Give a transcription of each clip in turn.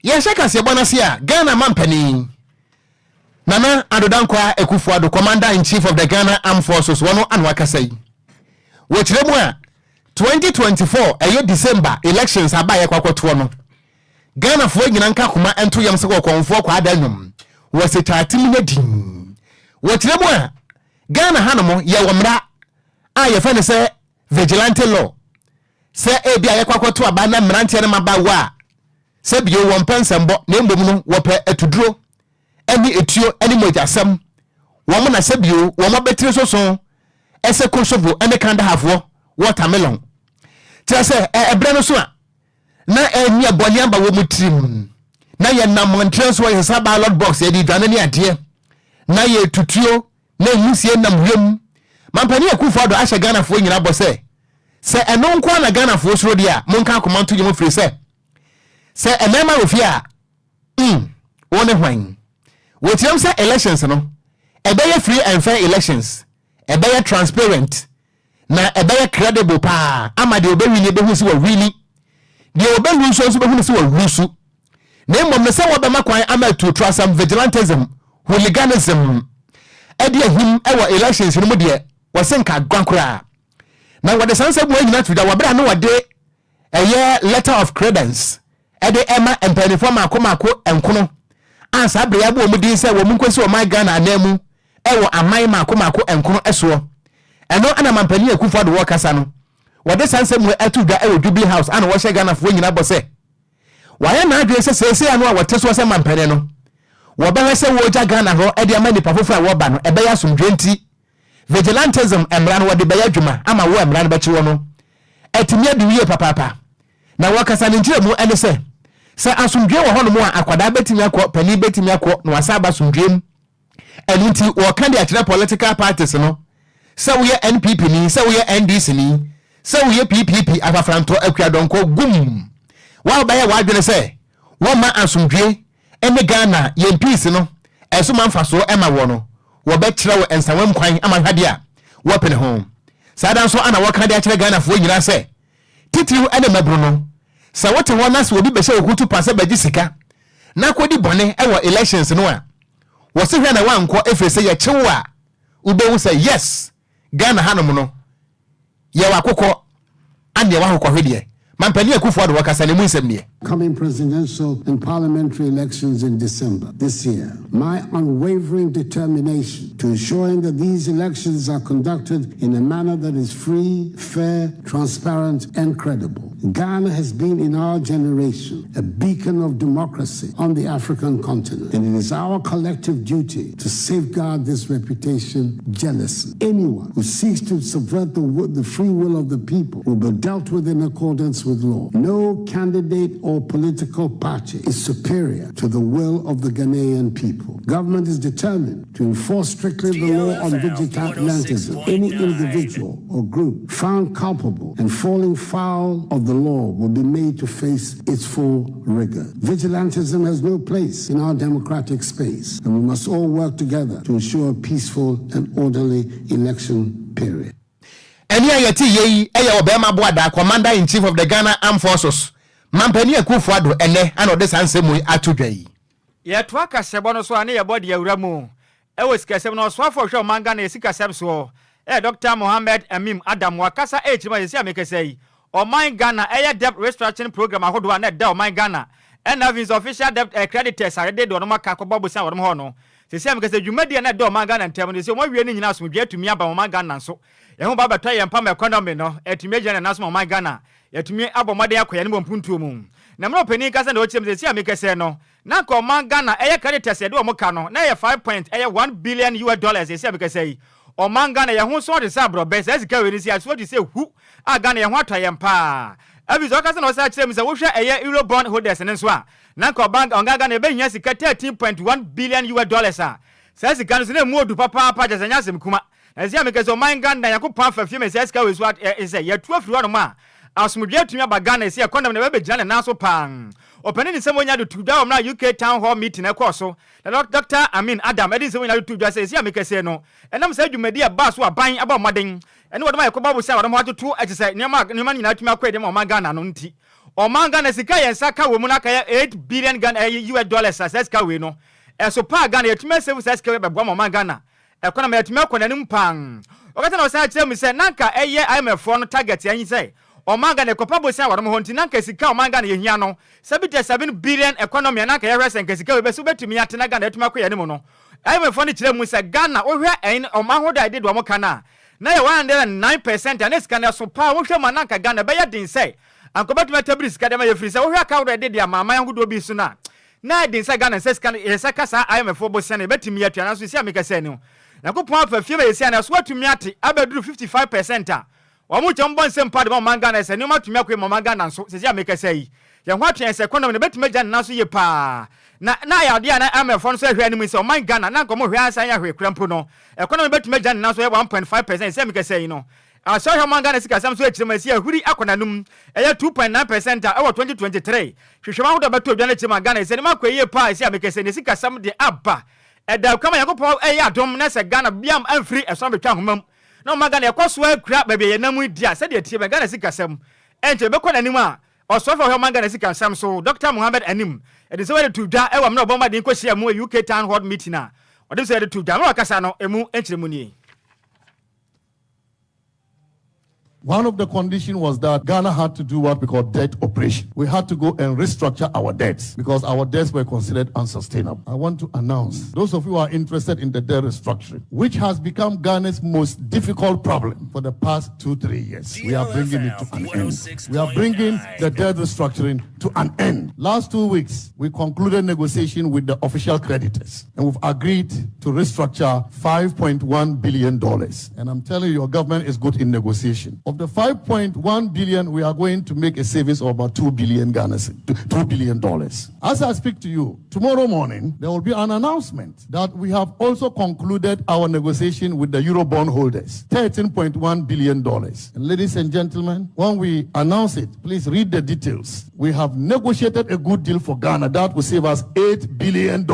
Yeshaka Sebanasia, Ghana Mampani. Nana Adodankwa Ekufuado, Commander in Chief of the Ghana Armed Forces, Wano Anwakasei. Which 2024, December elections abaye kwa Tuono. Ghana for Ginanka Kuma and 2 years ago, Confor Quadanum was a 30 din. Which Ghana Hanamo, Yawamra, I find say vigilante law. Say Abia Quaco to Abana Mrantiana Mabawa. Sebio 1 pence and name woman wape to draw. Any etio, any mojasam. Woman a sebio, woman better so. Ese Kosovo, and the kind of war, watermelon. Tell say a branosua. Na near Bonyamba womutrim. Na ye nam transfer his lot box, Eddie Danani idea. Na ye tutio, na musie nam rim. Mampania Kufado Asha Ghana for Nhyiraba say a non kwana Ghana for Rodia, Monka command to you free say a member of ya. One wine. What you say elections no? A better free and fair elections. A better transparent. Na a better credible pa. Ama de obey ni behu si wa really. De obey ru so behu si wa rusu. Name of the say wa be makwan ama to trust some vigilantism, hooliganism. Edi him ewa elections no de wasenka gwankura. Na what the sanse boy nyina to da wa bra no wade letter of credence. Edi ema empenifo mako enkono. Ansa bra ya bo mu din say wo mu kwesi o my Ghana anemu ewo amai mako enkono eso. Eno ana mampani Akufo-Addo wo kasa no. Wode sanse mu atu da ewo Jubilee House ana wo hye Ghana fo Nhyiraba se. Waya na adwe se anu a wote so se mampane no. Wo ba se wo ja Ghana ho edi ama nipa fofo a wo ba no ebe ya somdwe nti vigilantism emra no wode be ya dwuma ama wo emra no be chi wo no. Etimi adu wie papa. Na wo kasa ne ntire mu ene se asomdwe wo ho no mu a akwada betimi akọ pani betimi akọ no asaba somdwem. Enu nti wo kan de akire political parties no. Se wo ye NPP ni, se wo ye NDC ni, se wo ye PPP afafranto akwadonko gum. Wa ba ye wa dwene se wo ma asomdwe ene Ghana ye peace no. Eso manfa so ema wo no. Wo be kire wo ensawam kwan ama hwade a wo pene ho. Sada so ana wo kan de akire Ghana fo nyira se titiru ene mabru no. Se wote ho na se obi be se okutu pase baji sika. Na kodi bone ewo elections no a. Wo se hwe na wanko efese ye kyewo a ube wu say yes Ghana hanom no ye wakokọ ande wa hokọ hwede mampani Akufo-Addo wakasa ne mu nsem ne. Coming presidential and parliamentary elections in December this year, my unwavering determination to ensuring that these elections are conducted in a manner that is free, fair, transparent, and credible. Ghana has been in our generation a beacon of democracy on the African continent, and it is our collective duty to safeguard this reputation jealously. Anyone who seeks to subvert the free will of the people will be dealt with in accordance with law. No candidate or political party is superior to the will of the Ghanaian people. Government is determined to enforce strictly the law on vigilantism. Any individual or group found culpable and falling foul of the law will be made to face its full rigor. Vigilantism has no place in our democratic space, and we must all work together to ensure a peaceful and orderly election period. Eni ayati yeyi eya obema boada Commander in Chief of the Ghana Armed Forces. Mampani Akufo-Addo ene ana ode sanse mu atudwai. Ye to aka sebo no so ane ye body awura mu. E we sikasem no so afo hwe manga na esikasem so. Dr. Mohammed Amim Adam wakasa chima yesi amekesei. Oman Ghana debt restructuring program ahodo na da Oman Ghana. His official debt creditors are do no maka kobobo san wodom ho no. Sesi amekesei dwumadi na da Oman Ghana ntem no se mo wie ni nyina so dwa tumi aba Oman Ghana so. Ye ho baba to ye mpam economy no etumi agya na so Oman Ghana. Yetumi abomade akoya ne bompuntuo mu na mro pani kasa na ochiem se amekese no na ko Oman Ghana creditors de omoka no na 5.1 billion US dollars se amekese Oman Ghana ye ho so de sabro be se sika we ni si aso de se hu a Ghana ye ho atoyem pa abizo kasa na o sa kyerem se wo hwe euro bond holders ne so a na ko bank Ghana e be nya sika 13.1 billion US dollars a se sika no se na mu odu papa pa je senya sem kuma na se amekese Oman Ghana yakopam fafie me se sika we so se ye tu afiri no ma asumdwe tumi abagana ese economy na be gina na so pan opani ni semonya do tuda omna UK town hall meeting e koso na Dr. Amin Adam edin semonya do tuda se ese amekese no enam se adwumadi aba so aban aba moden ene wodoma yakoba bo se wodoma atoto agise niam nyina tumi akwede ma Oman Ghana no nti oman Ghana sika yen saka we mu na ka 8 billion Ghana US dollars as ka we no so pa Ghana yetuma save as ka we be bwa oman Ghana economy yetuma konanim pan okata na osa kire mu se nanka IMF no target yan say oman Ghana ekopa bosia waro mo honti nanka sika oman Ghana yehia no 77 billion economy nanka ye resen ka sika we be so betumi atena Ghana yetuma ko yanim no IMF no kire mu se Ghana ohwe oman ho da did wo mo kana na ye 109% and scan so pa wo hwe mananka Ghana be ya din say ankobetuma tabris kadema ye free say wo hwe aka wo de dia mama yangudo bi so na din say Ghana say scan ye saka sa IMF bo se na betumi atua na so sia meka say ne na ko pon afa fie be sia na so atumi ate abeduru 55% a wo mu chombo nsem pa de mo man Ghana say ne matumi akwe mo man Ghana so sia meka say ye ho atwen say economy ne betumi gya na so ye pa na ya dia na IMF no so hwe anim say o man Ghana na nkomo hwe asan ya hwe krampo no economy betumi gya na so ye 1.5% sia meka say no so how man Ghana sika sam so echirema sia huri akonanum eya 2.9% a 2023 hwehwema ho da beto dwane chima Ghana ese ne makoye pa sia meka say ne sika sam de aba eda kama yakopɔ eya adom na se Ghana biam amfiri eso betwa homam na man Ghana ekoso akura ba be yenamu dia se de tie be Ghana sika sam enche be konanim a osofa how man Ghana sika sam so Dr. Mohammed Anim ede se we to dwa ewa me oboma de nkohia mu UK town hall meeting a ode se de to dwa na wakasa no emu enchiremu ni. One of the conditions was that Ghana had to do what we call debt operation. We had to go and restructure our debts because our debts were considered unsustainable. I want to announce, those of you who are interested in the debt restructuring, which has become Ghana's most difficult problem for the past 2-3 years, we are bringing it to an end. We are bringing the debt restructuring to an end. Last 2 weeks, we concluded negotiation with the official creditors, and we've agreed to restructure $5.1 billion. And I'm telling you, your government is good in negotiation. Of the 5.1 billion, we are going to make a savings of about $2 billion. As I speak to you, tomorrow morning, there will be an announcement that we have also concluded our negotiation with the Eurobond holders, $13.1 billion. And ladies and gentlemen, when we announce it, please read the details. We have negotiated a good deal for Ghana that will save us $8 billion.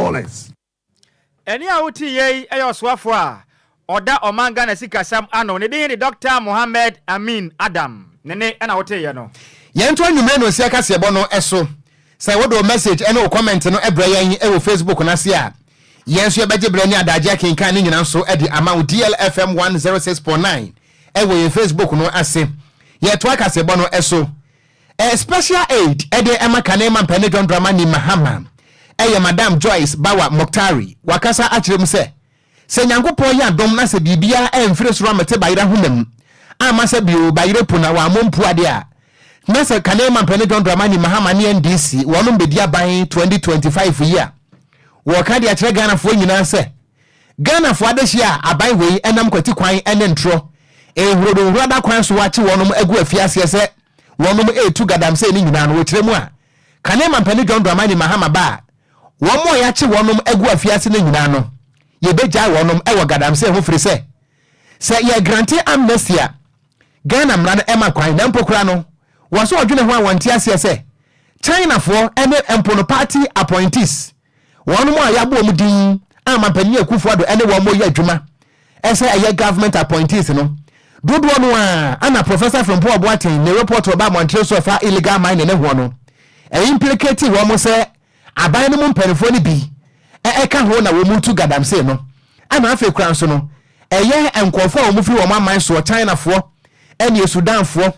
Eni awuti ye eyoswafo a Oda oman Ghana sika sam ano ne din Dr. Mohammed Amin Adam ne na wote ye no yento anwumre no sia kase bo no eso say wodo message ene o comment no ebra yan e wo Facebook na se a yenso ye beje bra ni adaje akenkan ni nyina so e di ama DLFM 106.9 e wo ye Facebook no ase ye to akase bo no eso special aid e de ema kanema mpene don drama ni Mahama e ye Madam Joyce Bawa Moktari wakasa akirem se nyankopon ya dom na se bibia emfire soro amete bayira humam ama se bio bayire puna wa mompu ade a na se kanema mpene don drama ni Mahama ni NDC wonom bedia ban 2025 year wo ka de akire Ghana fo nyina se Ghana fo adehia aban wei enam kwati kwan ene ntro ehuro hurada kwan so wachi wonom agu afiase se wonom etu gadam se ni nyina no wetire mu a kanema mpene don drama ni Mahama ba womo ya chi wonom agu afiase ni nyina no ye beja wonom ewo gadam se ho firi se ye grante amnestia Ghana mra na ema kwan na mpokura no wo so odwene ho awanti ase se China for ene empono party appointees wonom a yabo mu din ama pani akufo do ene wo mo ye adwuma ese ye government appointees no dodo no a ana professor from Paul Boatin ne report oba Montreal so fa illegal mining ne ho no e implicate wo mo se aban no mu mpanifo ni bi eka ho na wo muntu gadam se no ana afa kran so no eye enkofo a wo mufiri wo man so China fo ene Sudan fo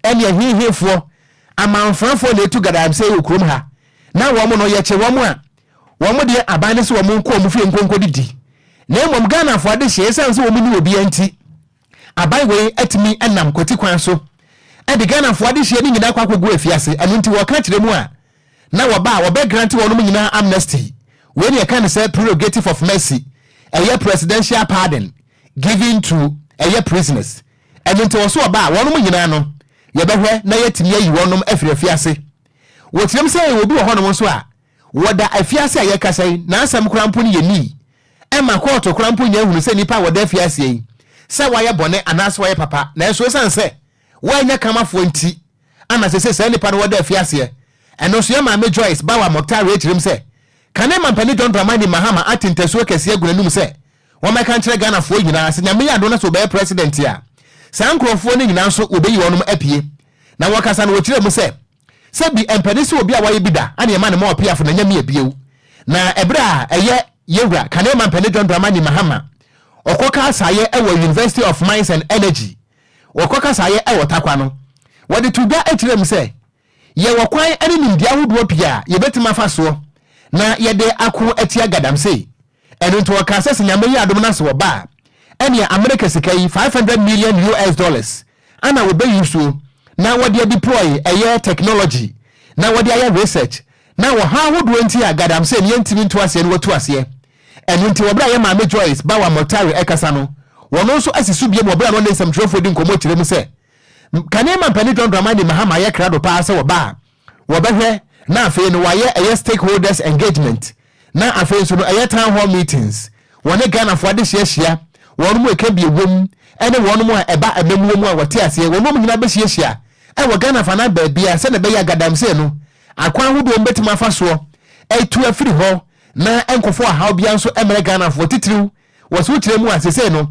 ene hihi fo amanfrafo na etu gadam se okurum ha na wo mo no ye che wo mo a wo mo de aban se wo mo nko mufiri nkonko didi na emom Ghana fo ade hye sense wo mo ni obi anti aban we atimi enam kwati kwan so ade Ghana fo ade hye ni nyina kwa kogu afiase anu nti wo ka kire mu a na wo ba wo be grant wo no nyina amnesty when you can say prerogative of mercy a presidential pardon given to a prisoners and into also about one woman no ye behwe na yetimi ayi wonom afirafiase wotirem say we bi wo hono so a woda afiase aye kasai na asam krampo ne yeni ema court krampo nya hunu se nipa woda afiase yi se waye bone anaso waye papa na so san se wanya kamafo nti ana se nipa no woda afiase eno so ye ma me Joyce Bawa Moktari etirem se kanema mpani don dramani Mahama atintesuo kese agunanum se wo meka nkyere Ghana fo nyina se nyame ya do na so be president ya sankrofo ne nyina so obeyi wonom apie na wakasa no wokire mu se Sabi empenisi obi a waye bida ani ema ne mo piafo na nyame ebiewu na ebra eye yewra Kanema mpene John Dramani Mahama okoka saye ewo University of Mines and Energy okoka saye ewo takwa no wode tuga etirem se ye wokwan ene nimdia hodo pia ye betima faso na ye de ako etia gadam sei eno to waka sese nyame yi adom na so ba ene America sikai $500 million ana we be yusu na wode deploy eye technology na wode eye research na wo ha hodo enti agadam sei ne ntimi nto ase ne watu ase eno nti wobra ye Mame Joyce ba wa Motari ekasa no wono so asisu bie wobra no nsam trofo di nkomo kirem se Kanema mpani John Dramani Mahama ye krado pa ase wo ba wo behwe na afi no waye eye stakeholders engagement na afi so no eye town hall meetings wone Ghana fo ade hia wonu mu eka bie wom ene wonu mu eba abemu mu a wote ase wonu mu nyina be hia e wo Ghana fa na ba bia se na be ya gadam se no akwan hodo mbetima afa so etu afiri ho na enkofo a ha bia nso emere Ghana fo titiriw wo so tire mu asese no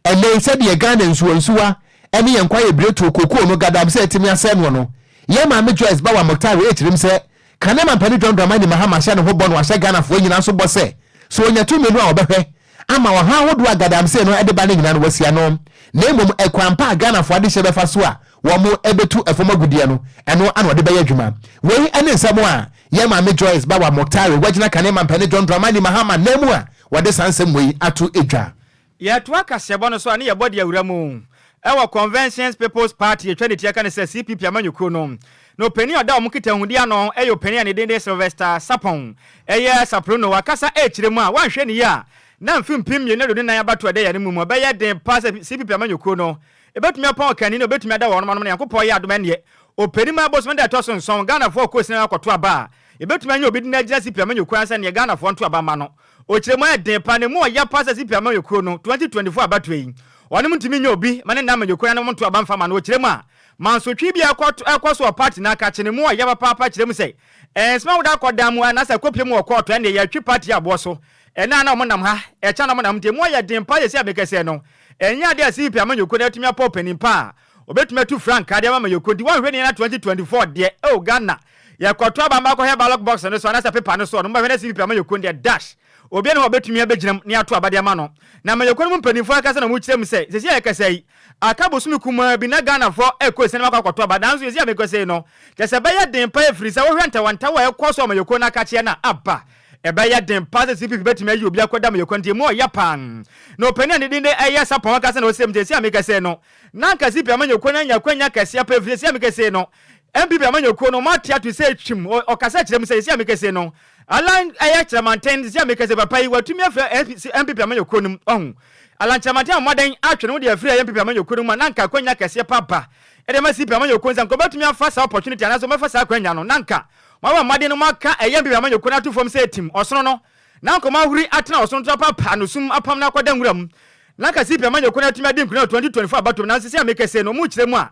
ene se de Ghana nsuwa ene Enquires breto kokoo no gadam se timi ase no ye Mame Joyce ba wa Motari etirim se Kanema mpani John Dramani Mahama sha ne ho bono ahye Ghana fo nyina so bose so onya tu menu a obehwe ama wa ha hodo agadam se no ede ba ne nyina no wasia no na emom ekwampa Ghana fo ade hye befa so a wo mo ebetu efoma gudia no eno ana ode be adwuma wei ene nsamo a ye Mame Joyce ba wa Motari wagina Kanema mpani John Dramani Mahama nemu a wade sansem wei atu edwa ya to akasebo no so ani ye body awuramu ewa Conventions People's Party etwade aka ne se CPP amanyuko no peni oda omukita hudia no eyo peni ane dende Sylvester Sapon eye saprono wakasa echiremu a wanhwe ne ya na mfimpim ye ne do nan abato ade ya ne mu be ye den pass CPP amanyuko no ebetumi apon kani no ebetumi ada wono no yankopɔ ye adoma ne openi ma boss mende atoso nson Ghana fo ko sina akoto aba ebetumi anya obi na gina CPP amanyuko ansa ne Ghana fo nto aba ma no ochiremu ya den pa ne mu ya pass CPP amanyuko no 2024 abato yi onim ntimi nya obi mane na amanyuko na mo nto aba mfa ma no ochiremu a mansotwi bia akwaso party na ka chene mu a yaba papa kirem sei sma woda kodamu na sa kopie mu okoto ene ya twi party abo so na na mo nam ha cha na mo nam te mu ya den pa yesi abekese no enya de asipi amanyoko na tumi apop ni pa obetumi tu frank ade amanyoko di wanhwe ni na 2024 de o Ghana ya kwato aba ma ko he ballot box no so na sa paper no so no ma hwe na asipi amanyoko de dash obi na obetumi abeginam ni ato abade ama no na amanyoko mu mpanifo aka na mu kirem sei sesi ya kasai akabosumi kuma bi na Ghana fo ekosi na makwato abada nso yesi amekose no kese be ya den pa efiri sa wo hwenta wanta wa ekoso amanyoko na kache na aba ebe ya den pa se CPP betime ayi obi akoda amanyoko ntie mo ya pan no peni ne din de eya sapon aka na osem je si amekase no na nka CPP amanyoko na nya kwanya kase pa efiri si amekase no MPP amanyoko no matia to say twim okasa kirem se si amekase no alan eya chairman si amekase papa yi watumi afra MPP amanyoko no ohun alanchamati amoden atwene wo de afiri MPP amanyoko no nanka kwanya kase papa ede ma CPP amanyoko nza nkobetumi afasa opportunity anaso mafasa kwanya no nanka mawa made no maka MPP amanyoko na to form say team osono no nanko mahuri atena osono to papa no sum apam na kwadan wuram nanka CPP amanyoko na tumi adi nkuna 2024 abatom na sisi amekase no mu kiremu a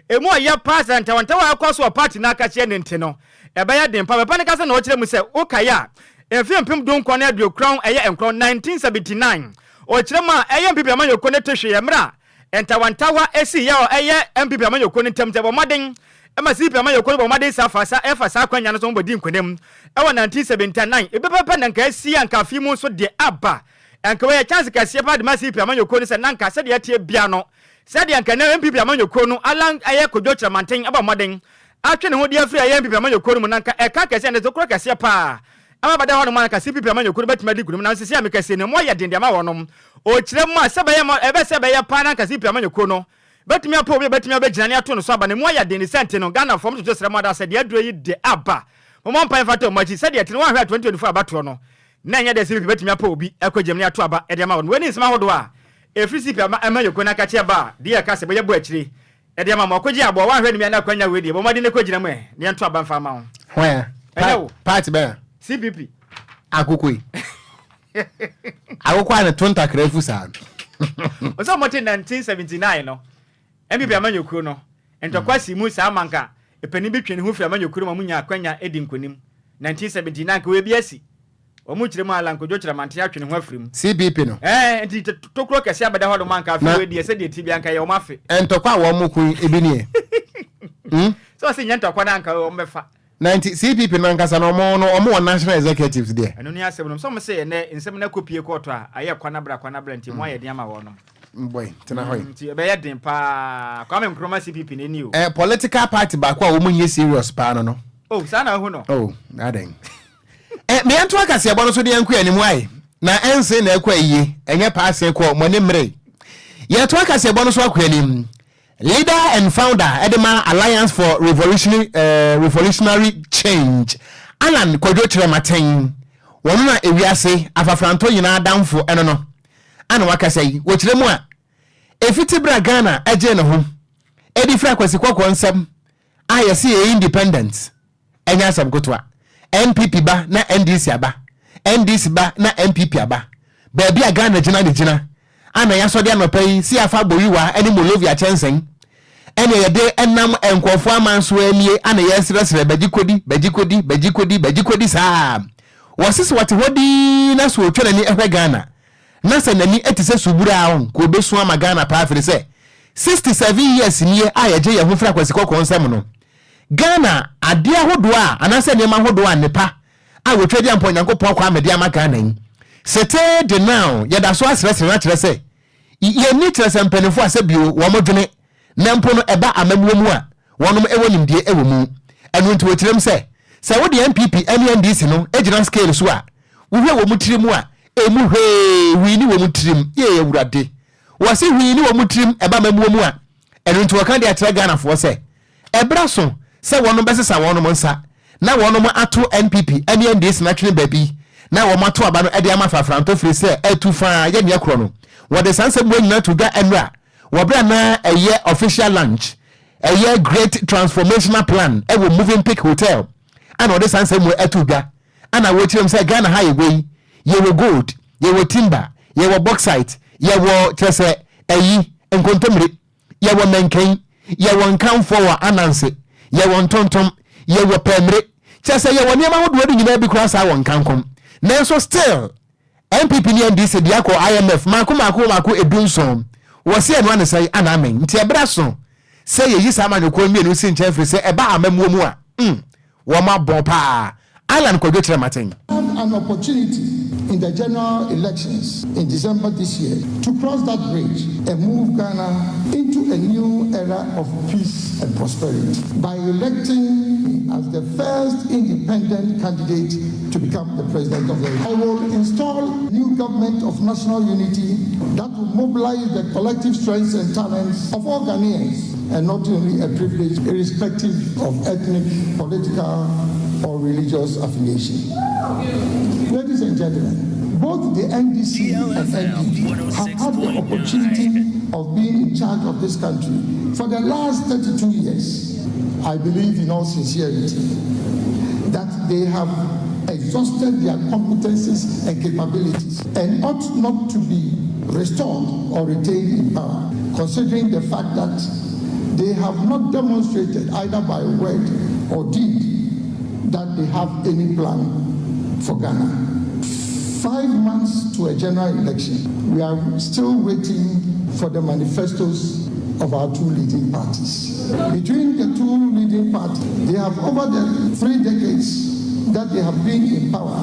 emu aya pass anta wanta wa akwaso party na aka che ne nte no ebe ya den pa ne kase na o kiremu se okaya efempem don kwa na adio crown eye enkron 1979 o kiremu a eye MPP amanyoko ne tehwe ye mra enta wanta wa esi ya eye MPP amanyoko ne temte bo maden ema CPP amanyoko bo maden sa fasa efasa kwanya no so mbodi nkwenem ewa 1979 ebe papa na nka esi anka fi mu so de aba anka we chance ka sie pa de ma CPP amanyoko ne se nanka se de atie bia no se de anka na MPP amanyoko no alan eye Kwadwo Chamanten aba maden atwe ne ho de afiri eye MPP amanyoko no mu nanka eka kase ne zokro kase pa ama bada hono man ka CPP amanyoko no betuma di kunum na sisi amekase ne mo ya dende ama wonom o kirem a sebe ya ebe sebe ya pa na ka CPP amanyoko no betumi apo obi betumi abegina ne ato no so aba ne mo ya dende sente no Ghana form to sere mo da se de aduro yi de aba mo mpan fato machi se de tene 1 2024 abato no na nya de CPP betumi apo obi akogem ne ato aba e de ama wono weni nsema hodo a efri CPP amanyoko na ka che ba de ya ka se bo ye bo akiri e de ama mo Okogyeabour 1 ni na kwanya we de bo made ne kogina mo e ne ato aba mfa ma ho where party be CPP akukui akukwa na tonta krefu sa oso mo 1979 no MPP amanyoko no entokwa simu sa manka epani bi twene hu fi amanyoko no munya akwanya edi nkonim 1979 ka we biasi omu kiremu alan Kwadwo Chamanten atwene hu afirim CPP no enti tokro kase abada hodo manka afi we de se de tibia nka ye o mafe entokwa wo mu kun ebi ne So say nyanta kwa na nka o mefa 90 CPP no nkasa no omo national executives there eno ni asem no some say ne nsem na kopie court a aye kwana bra nti mo aye den ama wo no boy tena hoy nti be ye den pa kwa me nkroma CPP ne ni o political party ba kwa wo munye serious pa no oh sana hu no oh aden me anto akase ebo no so de Enquire ni mu aye na ense na ekwa yi enye pa ase ko mo ne mre ye to akase ebo no so akwa ni leader and founder Edema Alliance for Revolutionary Change Alan Kwadwo Trematen wono na ewiase afafranto nyina damfo eno no ana wakasa yi wo kire mu a efiti bra Ghana eje ne ho edi fra kwasi kwakwo nsam a yesi e independent enya sam kotwa NPP ba na NDC aba NDC ba na MPP aba ba bia Ghana gina de gina ana yasode anopai si afa boyiwa eni Molovia chensen ene yede enam enkofo amanso anie ana yesresre bagikodi saa wasisi wate hodi na so otwa nani ehwe Ghana na se nani etise subura ahon ko besu ama Ghana pa afire se 67 years nie ayeje ye ho fra kwasi kokon nsem no Ghana ade ahodo a anase ne ma hodo a nepa a wotwadi ampo nyankopon kwa amede ama Ghana yi sete de now yeda so asresre na kire se ye ni kire se mpanifo asebio wo modwene na mpo no eba amamuomu a wonom ewo nimdie ewo mu enu nti wotirem se wo de MPP NDC no ejina scale so a wo hwe wo mutirem a emu hwe ni wo mutirem ye awurade wose hwe ni wo mutirem eba amamuomu a enu nti wokan de atira Ghana fo se ebra so se wonom besesa wonom nsa na wonom ato NPP NDC na twene baabi na wo mato aba no ede ama fafranto firi se etufa ye ne akro no wo de sanse mo nyina to ga enra wabra na a year official lunch a year great transformational plan e wo moving pick hotel and all this answer mo etuga ana wo chirem say Ghana high way ye wo gold ye wo timber ye wo bauxite ye wo trese ayi enkontomre ye wo menken ye wo nkan for wa ananse ye wo ntontom ye wo pemre trese ye wo niam ahodo adu nyina bi cross awon kankom nanso still MPP ni NDC dia ko IMF mako edunson wose enu an say anamen nti ebra so say ye yisa ma nyoko mienu si nche firi say eba amamuo mu a wo ma bon pa Alan Kwadwo Trematen an opportunity in the general elections in December this year to cross that bridge and move Ghana into a new era of peace and prosperity by electing as the first independent candidate to become the president of the Republic. I will install a new government of national unity that will mobilize the collective strengths and talents of all Ghanaians and not only a privilege irrespective of ethnic, political, or religious affiliation. Ladies and gentlemen, both the NDC and NDP have had the opportunity of being in charge of this country for the last 32 years. I believe in all sincerity that they have exhausted their competencies and capabilities and ought not to be restored or retained in power, considering the fact that they have not demonstrated either by word or deed that they have any plan for Ghana. 5 months to a general election, we are still waiting for the manifestos of our two leading parties. Between the two leading parties, they have over the 3 decades that they have been in power,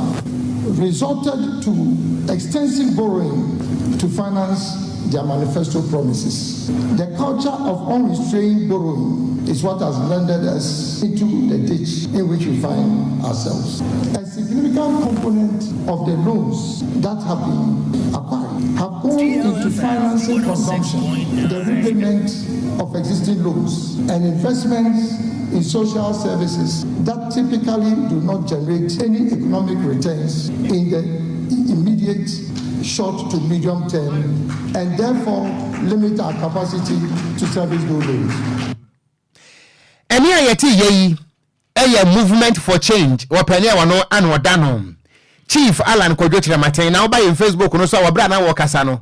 resorted to extensive borrowing to finance their manifesto promises. The culture of unrestrained borrowing is what has landed us into the ditch in which we find ourselves. A significant component of the loans that have been acquired have gone into financing consumption, the repayment of existing loans, and investments in social services that typically do not generate any economic returns in the immediate short to medium term, and therefore limit our capacity to service those loans. Any ayeti yeyi eye movement for change wapenia wano anu wadano Chief Alan Kwadwo Trematen na oba in Facebook no so wabra na wokasa no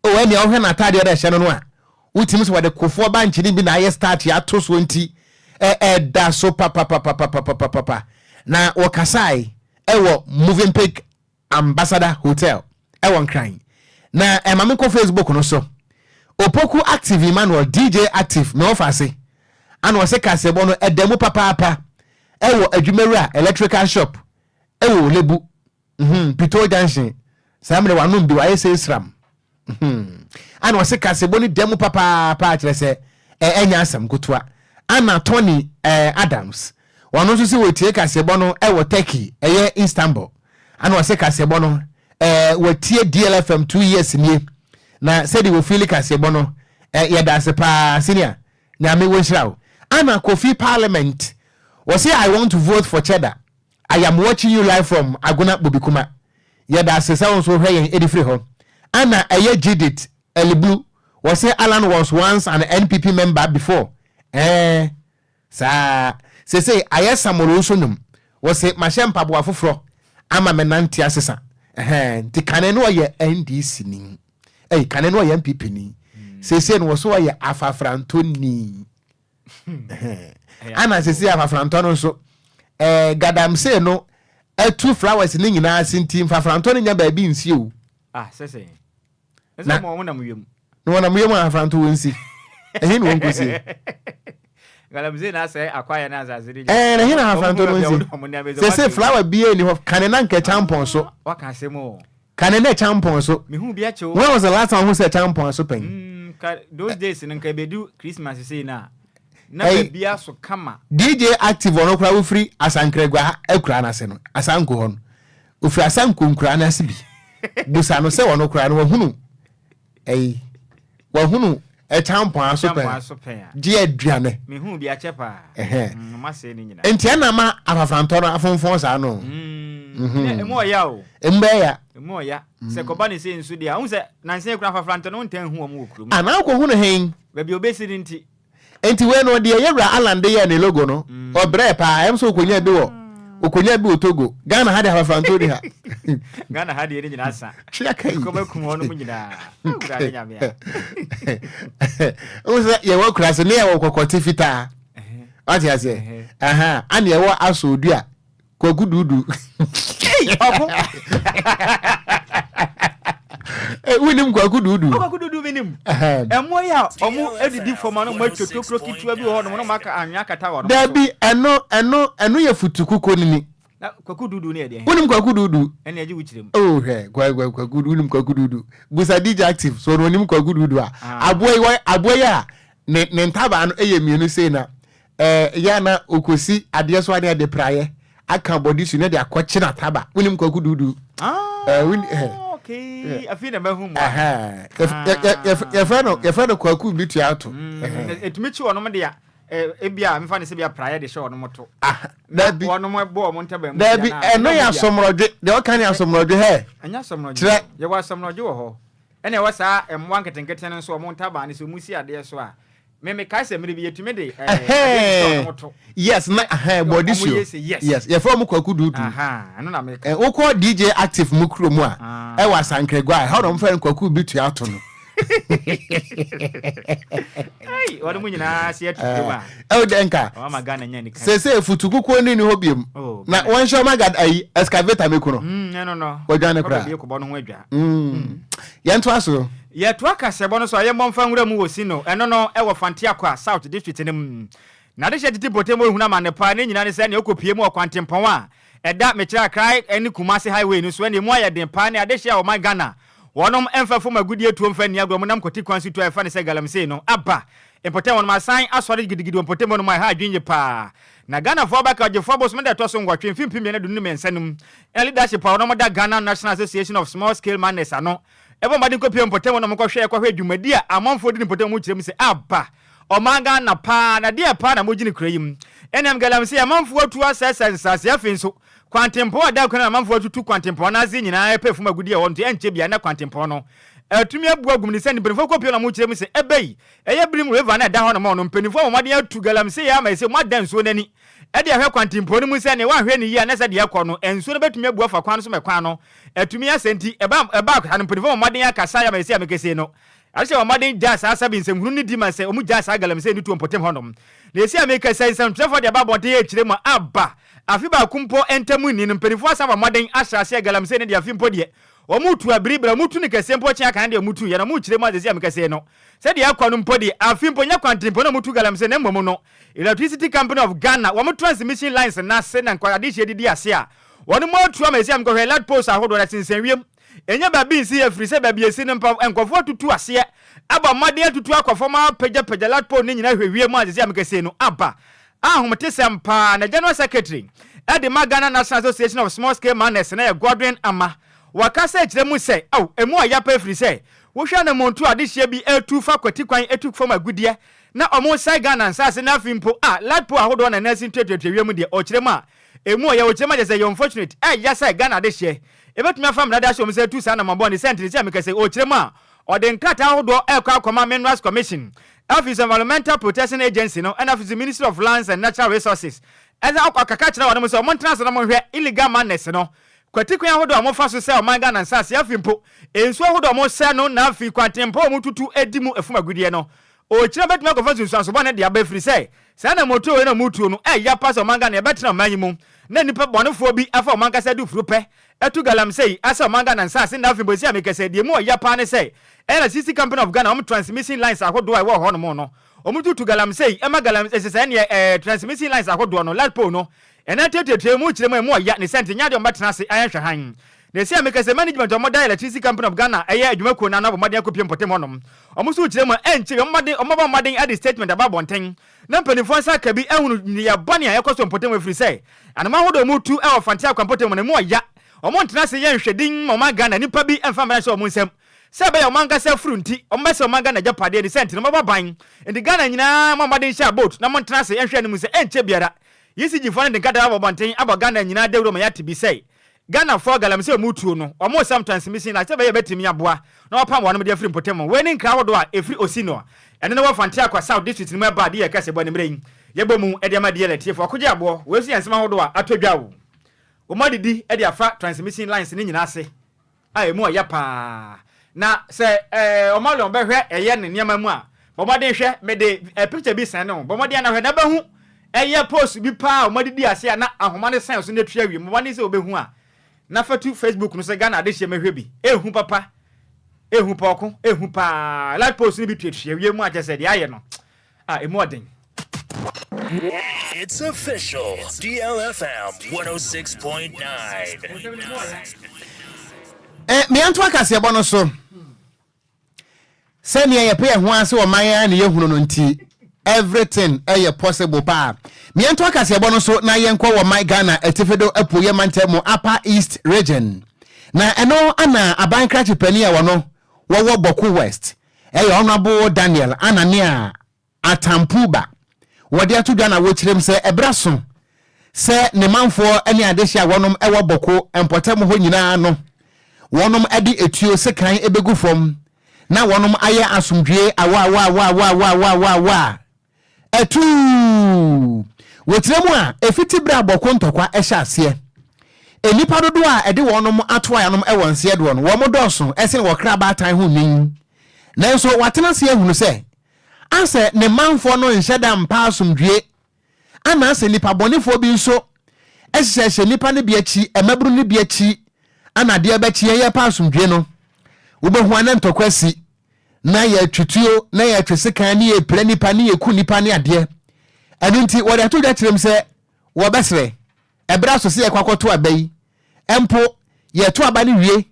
o eni ohwe na atade ode hye no a utimi so wade kofo banchi ni bi na aye start ya to so nti da so papa na wokasai ewo moving pick ambassador hotel ewon crying na emame ko Facebook no so opoku active Emmanuel DJ active me offer say ana wose kasebo no edemu papa ewo adwumawura electrical shop ewo lebu Pito Junction samre wanum bi wa yese Islam ana wose kasebo ni demu papa kire se enya asam kutua ana Tony Adams wano so se wotie kasebo no ewo Turkey eye Istanbul ana wose kasebo no wotie DLFM 2 years nie na said wo feel kasebo no yeda se pa senior na me wo shirawo ana Kofi Parliament was say I want to vote for Cheddar. I am watching you live from Aguna Bobikuma. Yeda se sound so high in free home. Anna Aye Judith Eliblu was say Alan was once an NPP member before. Sa say Aye Samorosunum was say Mashem Pabua Fufro ama menanti asesa. Ti kaneno ye NDC ni. Kaneno ye NPP ni. Say no so ye afafrantoni. Ana sisi afafrantono so gadam say no two flowers ni nyina sintim afafrantono nya ba bi nsi o sese esa mo wona muyem no wona muyem afafranto wonsi ehin won kosi gadam say na say akwaya na azaziri na hin afafranto wonsi sese flower bi ni ho kanena nke champon so waka semo kanena champon so me hu bia chewo when was the last time who said champon so pen those days nka bedu Christmas say na bia so kama DJ active ono kura wo free asankregwa akura na se no asanko hon ofri asanko nkura na se bi busa no se wono kura no wahunu wahunu champon asopen je aduane me hu bia chepa ma se ni nyina enti na ma afafranto no afonfon sa no emo ya o emo ya se koba ni se nsu dia hu se nanse kura afafranto no ntan hu omo okuru ana ko hunu hen ba bi obesi ni nti enti we no de yewra alande ye ne logo no obre pa em so okonya bi wo okonya bi otogo Ghana ha de afafranto ri ha Ghana ha de ni nyina asa chia kai ko ba kum hono mu nyina ura de nyame ya o se ye wo kura se ne ye wo kokoti fita ati ase ani ye wo aso odua kogududu obo winim kwakududu minim emo ya omo edidi foma no machoto prokitua bi ho no maka anwa kata wo no dabi eno ye futukuko nini na kwakududu ne ede winim kwakududu ene aji wuchirem kwakududu winim kwakududu busa DJ active so no nim kwakududu aboy ya ne ntaba no eye mienu sei na ya na okosi ade so ade de praye aka body su ne de akwachi na taba winim kwakududu okay I feel the mahum your friend kwaku bitu ato etimichi wono me dia ebia me fa ne se bia praye de show no moto dabi wono mo bo mo ntaba mu dabi eno ya somrodwe de o kan ya somrodwe he anya somrodwe ye wa somrodwe wo ho ene wa sa emwa nketenkete no so mo ntaba ne so musi ade so a me kai se me bi yetumi de yes na body show yes ye from kwaku dudu eno na me o ko DJ active mukromu a e wa sankregwa how don friend kwaku bitu ato no wonu mu nyina se atuma denka o ma Ghana nya ni kai se futukuko ni hobiem na won show magad ayi excavator mekuno no wadwane kra bi ko bono ho adwa yento aso ye to akasebo no so ye momfa nwura mu wosi no eno no e wo fantia kwa South District nim na de shediti botemo ehuna manepa ne nyina ne se ne okopie mu okwantempon a eda mekira krai eni Kumasi highway no so ne mu aye den pa ne ade hia o man Ghana wonom emfafo magudie tuo mfa ni agro munam koti kwansi to efa ne se galamsey no aba empotem wonom asan asori gidigidi empotem wonom ha adwinje pa na Ghana for back of Fobos me that so ngwatwe mfimpi me ne dunu mensanum leadership pa wonom da Ghana National Association of Small Scale Miners ano ebo madi kopie empotem wonom ko hwe kwa adwumadi a amanfo di empotem mu kirem se aba omanga na pa na dia pa na mogini kurayim enem galamsey amanfo atu asensase afinso kwantempo da kwana amanfo atu kwantempo na azi nyina epefu magudi e wonto enche bia na kwantempo no atumi abu agum ni send benfo kopie na mo kirem se ebei eye birim river na da ho no mo no mpenifo mo made atu galamsey ya ma se mo adansuo nani e de ahwe kwantempo ni mu se ne wa hwe ni ya na se de yakọ no ensuo no betumi abu afa kwan so mekwan no atumi asenti eba kan mpenifo mo made akasa ya ma se amekese no Ashe wa madin jasa asabi nsem ni di man se omu jasa galamsey ni tu empotem honom na esi ameka sai nsem trefo de babon de ekire mu aba afi ba kumpo entemu ni mpenifo asaba madin asase galamsey ni de afi mpo de omutu abribra mutu ne kese mpo kya kan de mutu ya na mu kire mu adese am kese no se de akwano mpo de afimpo nya kwantempo na mutu galamse na mmomu no Electricity Company of Ghana wo transmission lines na se na nkwade hye didi ase a wonu mo atu am ese am ko light post ahodo na sinsenwiem enya ba bi nsi afiri se ba bi esi ne mpa enkofo tutu ase aba made atutu akofoma pagya light post ne nyina hwehwie mu adese am kese no aba ahomte sempa na General Secretary Edi Ghana National Association of Small Scale Miners na Godwin Ama wakasa kire mu se emu ayapa afiri se wo hwa na montu adehye bi etu fa kwati kwan etu fam agudie na omo sai Ghana nsase na afimpo latpo ahodo na nasin twetwetwe mu de o kire mu emu ya o kire ma de say unfortunate ya sai Ghana adehye ebetumi afam na dash o mse tu sa na mabo ni sentence ya mekase o kire mu o de nkata ahodo akwa Minerals Commission Office Environmental Protection Agency no and Office Ministry of Lands and Natural Resources eza akaka kira wonu so montrans na monhwe illegal madness no kwatikwan ahodo amofa so se o manga na nsase afimpo ensu ahodo mo se no na afi kwatempo mo tutu edimu efumagudie no o kira betuma ko fasu nso bo na de abafiri se na moto we na mutu no ya pass o manga na betina manyimu na nipa bonefo bi afa o manga se du furupe etu galam sei asa o manga na nsase na afimpo si amekese de mu ya pa ne se na CC Company of Ghana transmission lines ahodo wo ho no mo no omututu galam sei ema galam esese ne transmission lines ahodo no latpo no ena tetetre mu kire mu ya ne sente nya de ombatena se ayanhwe han na esi amekase management omoda Electricity Company of Ghana eye adwumako na bo maden akopie mpotem honom omusu kire mu enche omaba maden adi statement ababonten na mpanifo nsa ka bi ehunu ni ya bane ayekoso mpotem afiri sei anama hodo mutu e ofantia kwampotem ne mu ya omontena se yenhwe din mama Ghana nipa bi emfa mara se omunsem sebe ya manga se frunti ombese manga na japade ni sente no mababan ndi Ghana nyina mamade sha boat na montena se enhwe ne mu se enche biara yisi jifone de kada ababonten aba Ghana nyina dewro ma yati bi sei Ghana for galam se mutuo no omo sam transmission na sebe ya betimi aboa na opam wonu de free potem weni nkra wodo a efri osino ene na wafante akwa South District ni maba de yakase bo ne mreyin yebomu e de ma de latif Okogyeabour wesi yansema wodo a atodwawo omadidi e de afa transmission lines ni nyina ase emu ya pa na se omalo behwe eye ne niam mu a bomode hwe me de picture bi san no bomode na hwe na bahu eye post bi pa omodidi ase na ahoma ne san so na twa wi bomode se obehu a na fatu Facebook no se Ghana de hye mehwe bi ehu papa ehu poko ehu pa like post ni bi twa wi mu a jese de aye no emu oden. It's official. DLFM 106.9. Me anto akase ebo no so se ne ye pe ho ase o man ne ye hunu no nti everything possible pa me anto akase ebo no so na ye nkọ wo man Ghana etifedo apoye mantemu Upper East region na eno ana aban krachi pani a wono wo Boku West honorable Daniel Anania Atampuba wodi atu Ghana wo kirem se ebraso se ne manfo ani adehia wonom wo Boku empotemu ho nyina no wonom adi etuo se kan ebegu fom na wonom aye asumdwe awa etu wotiremu a efiti bra Boku ntokwa ehya ase enipa dodo a ede wonom ato ayanom ewonse do no womo doso ese wo kra ba tan ho nin nanso watena se ehunu se ase ne manfo no nheda mpa asumdwe ana ase nipa bonefo bi nso ehye nipa ne bi achi emabru ne bi achi ana de abachi ye pa asumdwe no wobehu ana ntokwasi na ya twituo na ya twesekan ne ye pla nipa ne ye ku nipa ne ade enu nti wo de to da kirem se wo besre ebra so se ye kwakoto abai empo ye to aba ne wie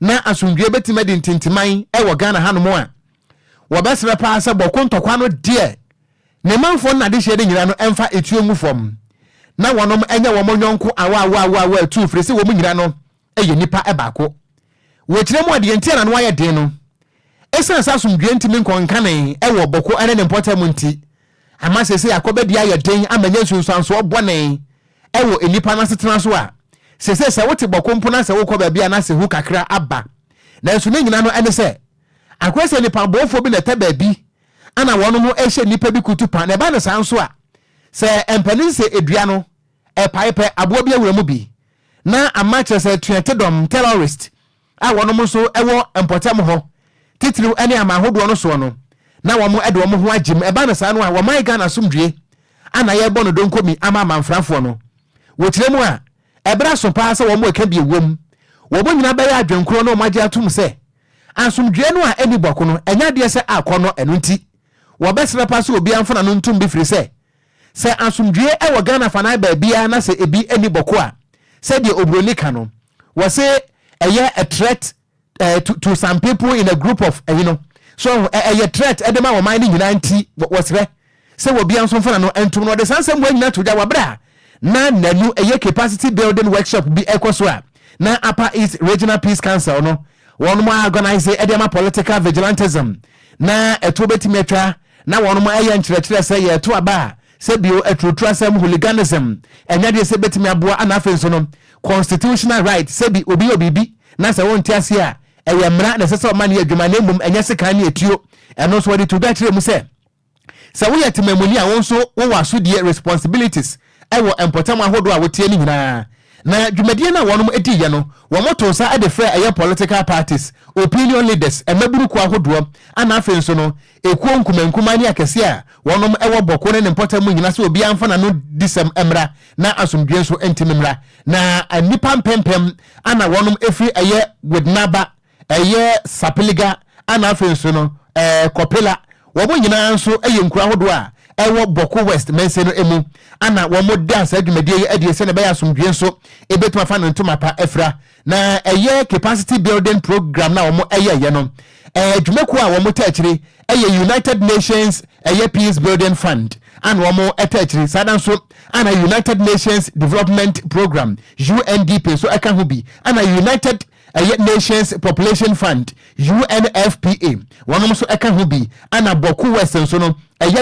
na asumdwe betima de ntintiman wo Ghana hanomo a wo besre pa se Boku ntokwa no de ne manfo na de hye de nyira no emfa etuo mu fom na wonom enya wo monyonko awa tu frese wo mu nyira no eye nipa ebako wo kiremu ade ntia na no aye den no esa asumdwe ntimi nkonkan wo Boku ene ne important nti ama sese yakobedi aye den amanya sunsanso obone wo enipa na setena so a sese se wote Boku mpona se wo ko ba bia na se hu kakra aba na enso ne nyina no ene se akwese nipa bofo bi na taba bi ana wono mo ehye nipa bi kutupa na ba na sanso a se empanin se edua no paipe abo bi awura mu bi na amache se tuetedom terrorist a wono mo so ewo empotem ho titiri ene amahodo no so no na wo mo ede wo mo ho agim ba na sa no a wo man Ghana sumdue ana ye bo no donkomi ama manfrafo no wo kiremu a ebra so pa se wo mo eka bi ewom wo nyina be ya adwenkro no magye atum se asomdwe no a eni boko no enya de se akono eno nti wo besre pa se obi amfana no ntum bi firi se asomdwe e wo Ghana fana ba bia na se ebi eni boko a se de obroni ka no wo se eye a threat to some people in a group of so a threat edema wo mind nyina nti wo sre se wo bia nso mfana no entum no de sansem wo nyina to ja wabra na nanu eye capacity building workshop bi ekoso a na Upper East Regional Peace Council no one mo organize edema political vigilantism na eto betimi atwa na one mo eye nkyerɛkyerɛ se ye to aba se bio etrotrasem hooliganism enya de se betimi aboa anafe so no constitutional right se bi obi na se won tiase a eye mra na se se man ye adwuma na mum enya se kan ne etuo eno so wadi to da kyerɛ mu se wo ye temamuni a won so wo waso die responsibilities ewo empotam ahodo a wotie ni nyina na dwumadie na wonom edi ye no wo moto sa ade frɛ eye political parties opinion leaders emaburu ko ahodo ana afen so no ekuo nkumankuma ni akese a wonom ewo boko ne empotam nyina so obi amfa no disem emra na asomdwe so entimemra na anipa mpempem ana wonom efri eye wednaba eye sapeliga ana afen so no kopela wo nyina nso eye nkura ahodo a ewo boko west mense no emu ana wo mo dance adwumadie adie se ne be asomdwe nso ebetuma fa no ntoma pa efra na eye capacity building program na wo mo eye no adwumaku a wo mo taachiri eye United Nations eye Peace Building Fund and wo mo taachiri sadan so ana United Nations Development Program UNDP so aka ho bi ana United Nations Population Fund UNFPA wonom so eka ho bi ana boku western so no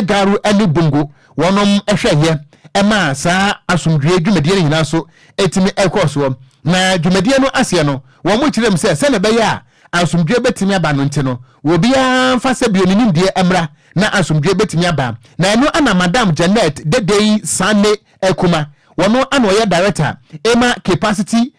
garu ani bungo wonom ehwehye ema saa asomdwe dwumadie nyina so etimi ekoso na dwumadie no ase no wo mo kirem se na be ya asomdwe betimi aba no ntino wo bia mfa se bio nim die emra na asomdwe betimi aba na eno ana Madam Janet Dedei Sane Ekuma wono ana oye director ema capacity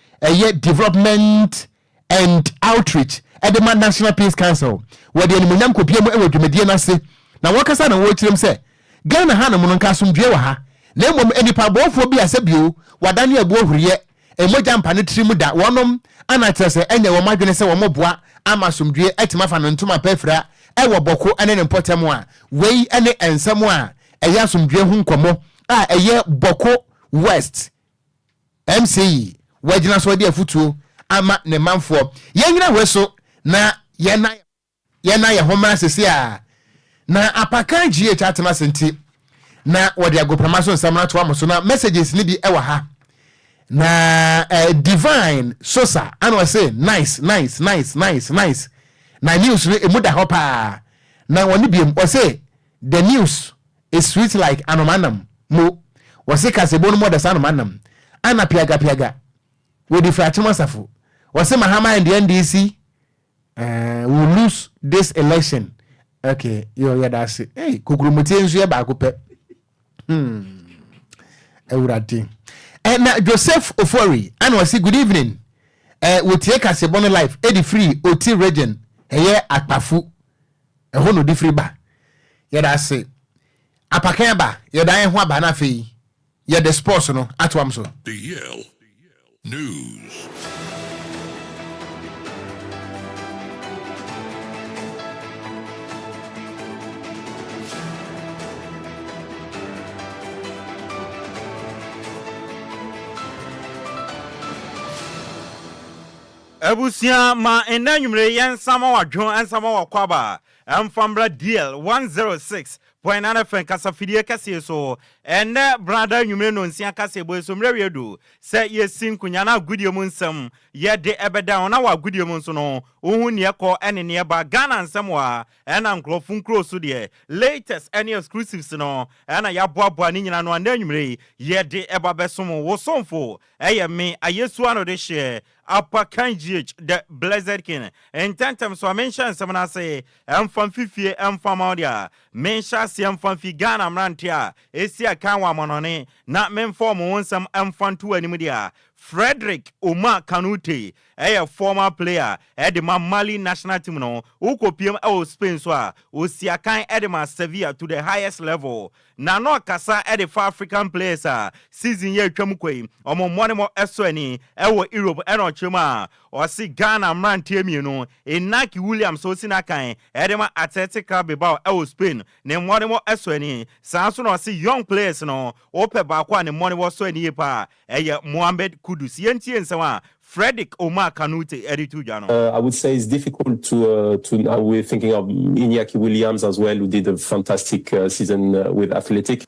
development and outreach edema National Peace Council wodi animunyam kopie mu ewo dwumadie na se na wakasa na wo kirem se Ghana ha na mu nka asomdwe wa ha na emom enipa bofo bi asebio wadane abu ohuriye emoja mpane trimu da wonom ana kyerese enye wo madwene se wo moboa ama asomdwe etima fa no ntoma pefra ewo boko ene ne mpotem a wei ene ensem a eye asomdwe hu nkomo a eye boko west MCE wagina so de afutuo ama ne manfo yenyina weso na yena ye homa sese a na apakan GH atema senti na wode agoprama so nsamna to amoso na messages ni bi ewa ha na divine sosa and we say nice na news we emuda hopa na woni bi o say the news is sweet like anomanam mo we say kasebonu mo da sanomanam ana piaga we di fratuma safu we say mahama and the NDC will lose this election. Okay, yeah, that's it. Hey, kukurumutie nsu ye ba ko pe. Ewurade. Na Joseph Ofori, and we say good evening. We take Kasebono live, Eddie Free, OT region. Eye akpafu. Ho no di free ba. Yeah, that's it. Apakan ba, ye dan ho aba na fe. Ye the sports no atwam so. DL News. Ebusia ma enanwumre yensama wadwon ensama wakwaba emfambra DL 106.9 FM kasafidie kase so ene brother nwumre no nsia kase bo so mre wiedu se yesin kunya na gudie mu nsam ye de ebeda ona wa gudie mu nso no ohun ne ekọ ene ne ba Ghana nsam wa ena nkrofun kroso de latest any exclusives no ena ya boaboa ni nyina no ananwumre ye de eba besom wo somfo eye me ayesu ano de share Upper GH, the Blessed King. And tantam so I mentioned some I say, from Fifi, from Audia, mention some from Figana Mrantia, Esia Kawa Monone, not men form one some from two media. Frederick Omar Kanute, a former player Edema Mali national team no ukopiem Spain so a osiakan Edema Sevilla to the highest level na no kasa for African players season year twam kwai omo money mo esoni Europe eno chuma or see Ghana man tiemienu Inaki Williams so sinakan Edema Athletic Club Bilbao Spain ne money mo esoni sanso no see young players no ope ba kwa ne money mo so eni pa Mohamed Kudus yentie nsewa Frederick Omar Kanute Eritujano. I would say it's difficult to now we're thinking of Iñaki Williams as well, who did a fantastic season with Athletic.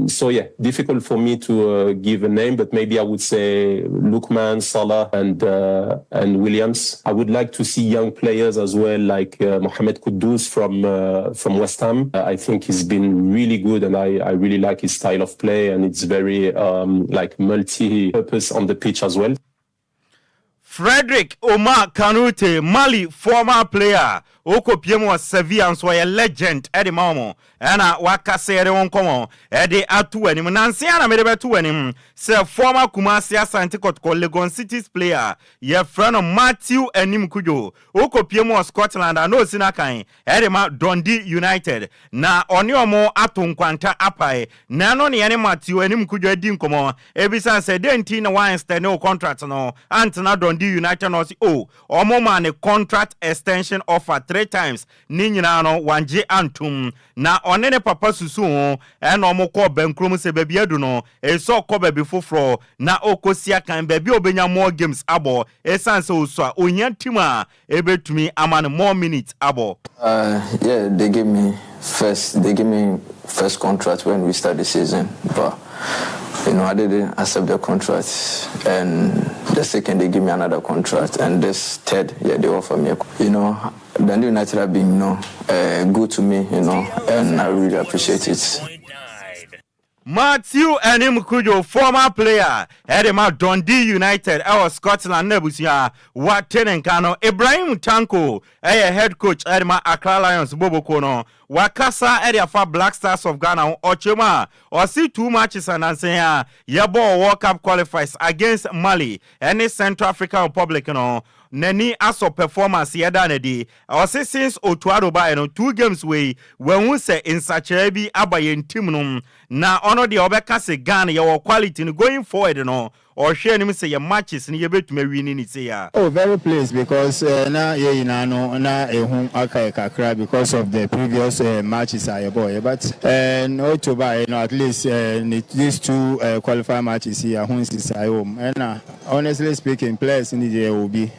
So yeah, difficult for me to give a name, but maybe I would say Lukman, Salah, and Williams. I would like to see young players as well, like Mohamed Kudus from West Ham. I think he's been really good, and I really like his style of play, and it's very like multi-purpose on the pitch as well. Frederick Omar Kanute, Mali former player, Okogyeabour Sevilla, so a legend, Eddie Mamo, and Wakase Wonkomo, Eddie Atuanim, Nansiana Medebatuanim, say former Kumasi Santikot Legon City's player, your friend of Matthew Enim Kujo, Okogyeabour Scotland, and no Sinakai, Edema Dundee United, na Onyomo Atun Quanta Apai, Nano Niani Matthew Enim Kujo Dinkomo, Ebisa said, Dentina Weinstein no contract no, Antona Dundee United no si omo man a contract extension offer 3 times ni nyina no wanje antum na onene papa susu e no mo ko bankrom se baby adu no e so ko baby foforo na okosia kan baby obenya more games abo e sanse oso a onya tim a e betumi amane more minutes abo. Yeah, they gave me first contract when we start the season, but I didn't accept the contract, and the second they give me another contract, and this third, they offer me. The United have been, good to me, and I really appreciate it. Matthew Enim Kujo, former player, Edema Dundee United, our Scotland Nebusia, Waten Kano, Ibrahim Tanko, head coach, Edema Accra Lions, Bobo Kono, Wakasa, Ediafa Black Stars of Ghana, Ochema, or see 2 matches and answer, Yabo World Cup qualifies against Mali, any Central African Republic, Nani aso performance yedanedi or say since Otuado ba 2 games way when we say in such a be abayen team na ono de obeka se Ghana your quality going forward or share him say your matches ni yebe to me win ni say ya. Oh, very pleased because na home kakra because of the previous matches I boy, but no to buy at least these 2 qualifier matches here home is home, and honestly speaking players in the will be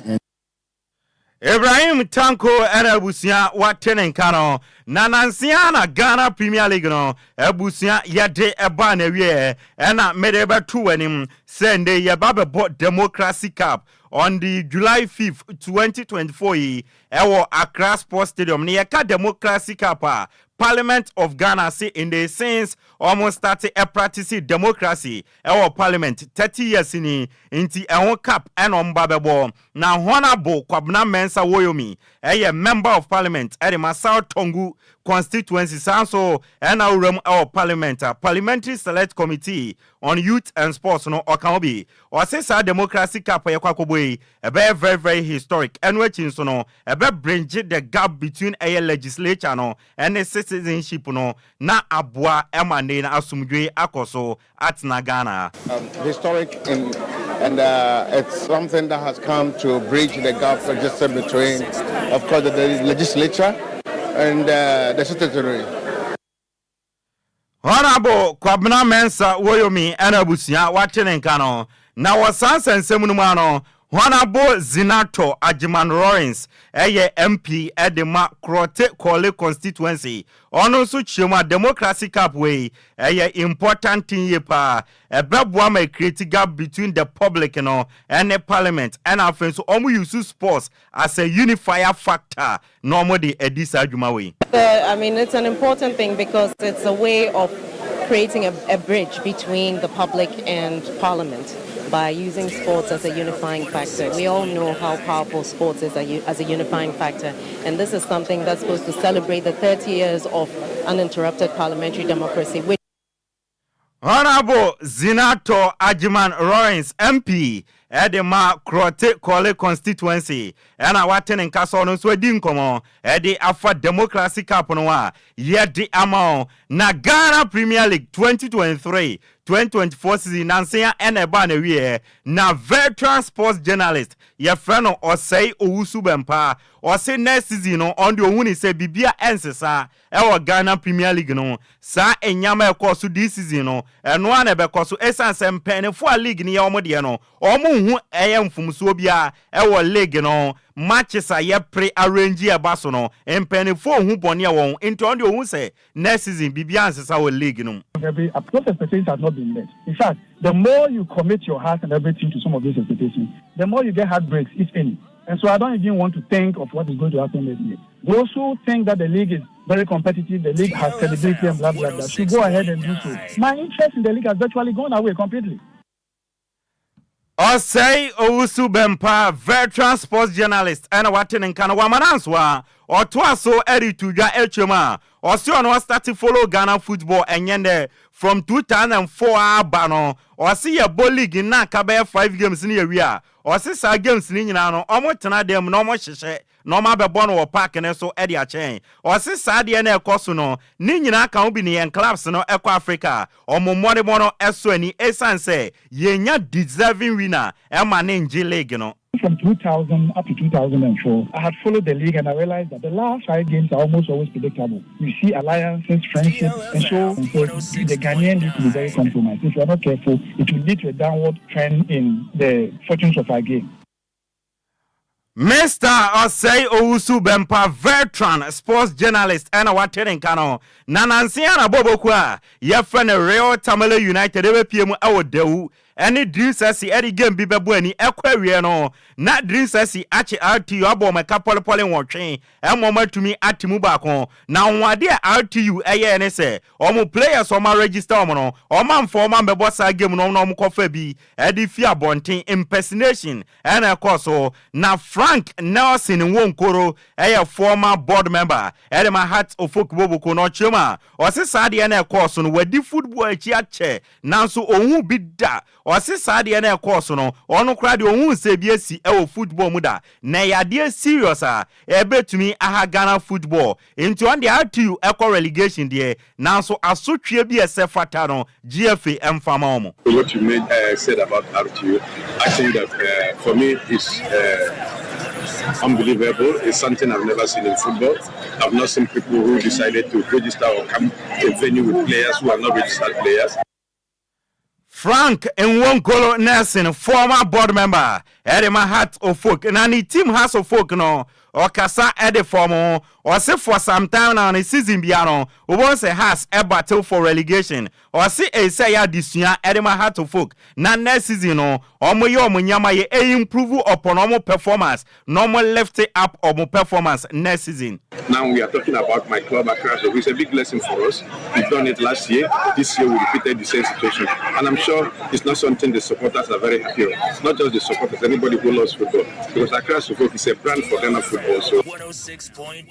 Ibrahim Tanko Ebusia Waten Kano Nanansiana Ghana Premier League no Ebusia Yade Eba na wie ena medeba 2 enim send ye babe bought Democracy Cup on the July 5th 2024 ewo Accra Sports Stadium ne yeka Democracy Cup Parliament of Ghana say in the sense almost started a practicing democracy our parliament 30 years in inti ehon cap and on babebo na honorable Kwabena Mensah Woyomi a member of parliament at the Masao Tongu constituency so and our parliament parliamentary select committee on youth and sports no okamobi or say sa democracy cap yakwakoboy a very very historic and which so no a bridge the gap between a legislature no and the citizenship no na abua emane na asumdwe akoso at Ghana. Historic and it's something that has come to bridge the gap registered between, of course, the legislature and the citizenry. Honorable Kwabena Mensah Woyomi Enabusia Waten Kano na wasansa nsemunumano Honorable Zinato Ajiman Lawrence MP Edema Krote Kole constituency ono so chema democracy cup way important thing yepa ebeboa ma create gap between the public and the parliament and after so omo use sports as a unifier factor normally edisa adwuma way. I mean it's an important thing because it's a way of creating a bridge between the public and parliament by using sports as a unifying factor. We all know how powerful sports is as a unifying factor, and this is something that's supposed to celebrate the 30 years of uninterrupted parliamentary democracy. Honorable Zinato Ajiman Lawrence MP Edema Crote Kole constituency ena waten in Castle no so din komo edi afa democracy cup no a yedi amao na Ghana Premier League 2023-2024 season nansia ena ba na wie na veteran sports journalist ye friend Osei Owusu Bempa o say next season no on the ohuni say bibia ensesa e wo Ghana Premier League no sa enyama ekoso this season no eno ana bekoso esanse mpenefo a league ni ya omode no omo eye mfumso bia e wo league no matches a ye pre-arrange e baso no mpenefo hu bone won into on the ohun say next season bibia ensesa wo league no. Those expectations have not been met. In fact, the more you commit your heart and everything to some of these expectations, the more you get heartbreaks, if any. And so I don't even want to think of what is going to happen this year. Those who think that the league is very competitive, the league has credibility and blah, blah, blah, should go ahead and do so. My interest in the league has virtually gone away completely. Osei Owusu Bempa, veteran sports journalist, and watin in Kana Wamananswa, or Twaso Eri Tuja Elchema, or Sion start to follow Ghana football and yende from 2004 Bano, or see a ball league in Nakabe 5 games in the area, or 6 games in Nano, almost them no more shishe. No mabe bono or park and so Eddie a chain. Or si sadi ene kosuno, Nina can be ni en clubs no Eco Africa, or Momode Mono Esweni Esanse, Yenya deserving winner, Emma Ninji League, you know. From 2000 up to 2004, I had followed the league and I realized that the last 5 games are almost always predictable. You see alliances, friendships, and so the Ghanaian league will be very compromised. If you are not careful, it will lead to a downward trend in the fortunes of our game. Mr. Osei Owusu Bempa, veteran sports journalist, and our training kano. Nanansiana Bobokwa, your friend Real Tamale United, PM Awodewu. Any dream says Eddie game be any Enquiries not dream says Achi RTU abo my couple polling watching and moment to me at Mubako. Now what dear RTU ANSA or more players or my register or man for man bebossa game no coffee be Eddie Fia Bonting impersonation and of course now Frank Nelson Wonkoro a former board member Eddie my hat of folk Boboko no chuma or Sadi and of course on where the football chiache now so who be that or si sadi ene course no ono kra de ohun se bi esi e football muda na ya de serious betumi aha Ghana football into on the RTU equal relegation there now so asotwe bi ese fata no GFA emfama omo. What you said about RTU, I think that for me is unbelievable. It's something I've never seen in football. I've not seen people who decided to register or come to a venue with players who are not registered players. Frank Nwonkolo Nelson, former board member, Edema Heart of Folk, and any team has of folk no, or Kasa Ede Formo, or say for some time now in the season piano, who wants a has a battle for relegation, or see a say Disuya Edema Heart of Folk, not next season or Moyo Munyama improve upon normal performance, normal left up or more performance next season. Now we are talking about my club Accra, so it's a big lesson for us. We've done it last year. This year we repeated the same situation, and I'm sure it's not something the supporters are very happy with. Not just the supporters, anybody who loves football, because Accra Football is a brand for Ghana football. So 106.9.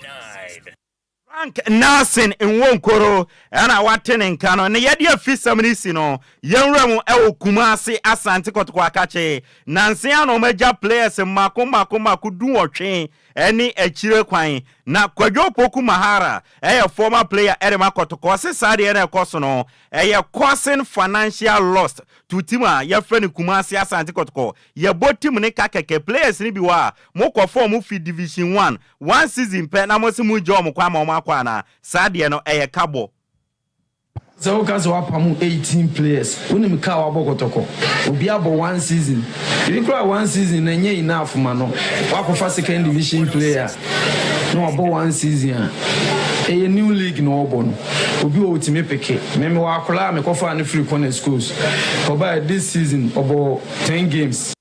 Frank Nelson Nwonkoro and I watching in Kano. Ne yedi fi samnisi no. Yenremu e Kumasi Asante Kotoko Akache. Nansiano major players mako du otwe any echire kwan na Kwadwo Poku Mahara a former player Edema Kotoko se sade na ekoso no causing financial loss to tima ye friend Kumasi Asante Kotoko ye botim ne kakeke players ni biwa moko form fi division 1 season pe na mosimu jom kwa ma kwa na sade no kabo. So because we have 18 players, we need to call about Kotoko. We have 1 season. If you cry 1 season, then you enough, mano. Wako for second division player. No about 1 season. A new league no bon. We be ultimate pick. Meme wakola me kofa ani free corner schools. Koba this season about 10 games.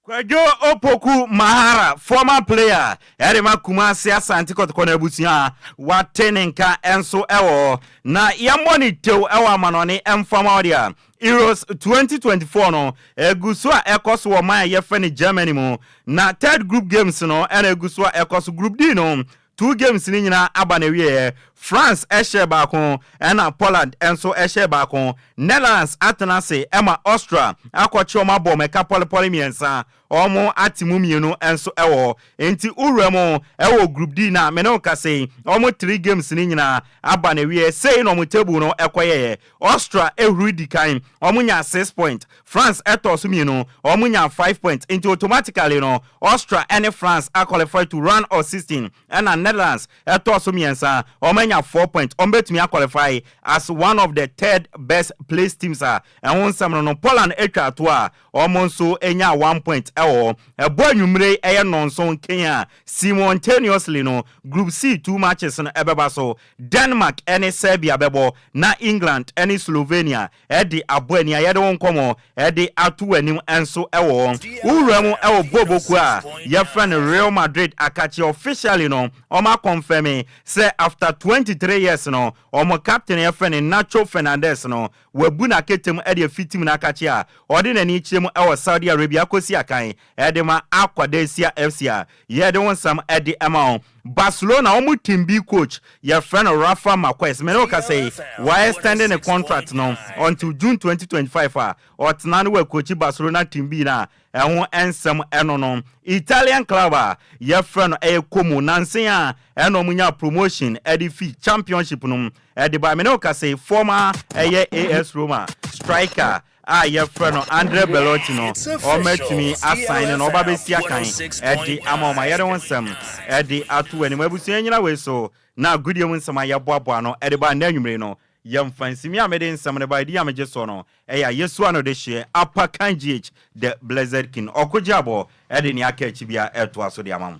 Kwadwo Opoku Mahara, former player, Edema Kumasi Asante Kotoko na busia watenenka enso ewo na yamoni tew ewa manone emfama odia Euros 2024 no eguso a ekoso wo man ye fe ni Germany mu na third group games no ena eguso a ekoso group D no 2 games ni nyina aba na wie France ehye baako na Poland enso ehye baako Netherlands atenase ema Austria akwachi oma bom eka polepole miensa omo atimu mienu enso ewo enti uremo ewo group D na meno kase omo 3 games ni nyina aba na wie sei no mo table no ekoye Austria ehuri kan omo nya 6 point France etos mienu omo nya 5 point enti automatically no Austria and France are qualified to round of 16 and Netherlands etos miensa omo nya 4 point ombetumi qualify as one of the third best placed teams and one some no Poland etwa to a omo so enya 1 point ewo ebo anwumre eye nonson Kenya simultaneously no group C 2 matches no ebeba so Denmark and Serbia bebo na England and Slovenia edi aboani ayede won komo edi atu anim enso ewo uremu ewo boboku a your friend Real Madrid akachi officially no oma confirm say after 23 years no omo captain your friend Nacho Fernandez no wabu na ketem edi fitim na akachi a odi na ni chirem ewo Saudi Arabia kosi akan edi ma Akwadesia FC a yede won sam edi amount Barcelona omu team B coach your friend Rafa Marquez menoka say why extending a contract no until June 2025 or tinani we coach Barcelona team B na ehun ensem enono Italian club your friend Como Nansia eno munya promotion edifi championship no ediba menoka say former AS Roma striker your friend Andre Belotti no o metumi assign no babesi akan edi amoma yere wonsam edi atu ani mabusu nyina we so na gudie wonsam ayeboabo no ediba na nwumre no yamfansimi amede nsam ne ba di ameje so no eya Yesu ano de hye apakan GH the blessed king Okogyeabour edi ni aka chibia eto aso de amam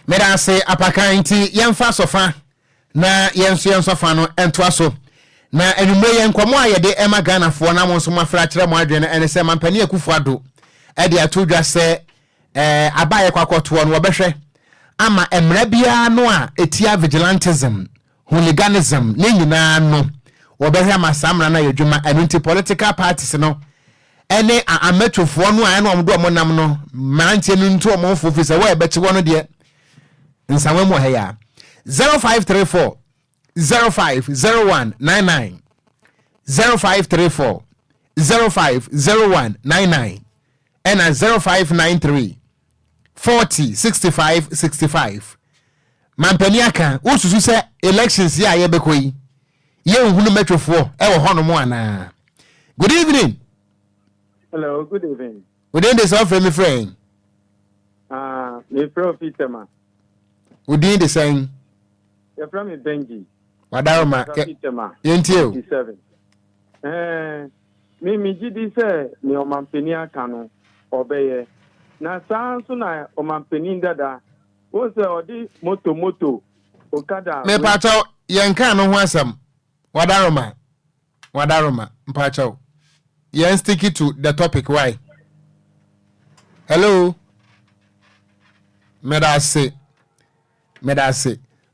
meda se apakan ti yemfa sofa na yenso no ento aso na enumre ye nkomo ayede ema Ghana fo na mo so mafra kire mo adwene ene se mampani Akufo-Addo e de atodwa se abaye kwakoto no obehwe ama emra bia no a etia vigilantism hooliganism ne nyina no obehwe ama samra na yedwuma anti political parties no ene ametofo no a na omdo omonam no mantie no ntu omonfo fi se we beti wono de nsanwe mo he ya 0534 050199 0534 050199 and 0593 406565 Mampaniaka ususu se elections ya ye bekoyi ye nhunu metwofo e wo hono mo ana. Good evening. Hello, good evening. Within this offer me friend. Me profit ma. Within the same. You're from Benji. Wadaroma yentio 27 me gidi se ni omampeni aka no obeye na sanso na omampeni dada wo se odi moto okada me pacho yenka no ho asam wadaroma mpacho yen stick to the topic why. Hello medase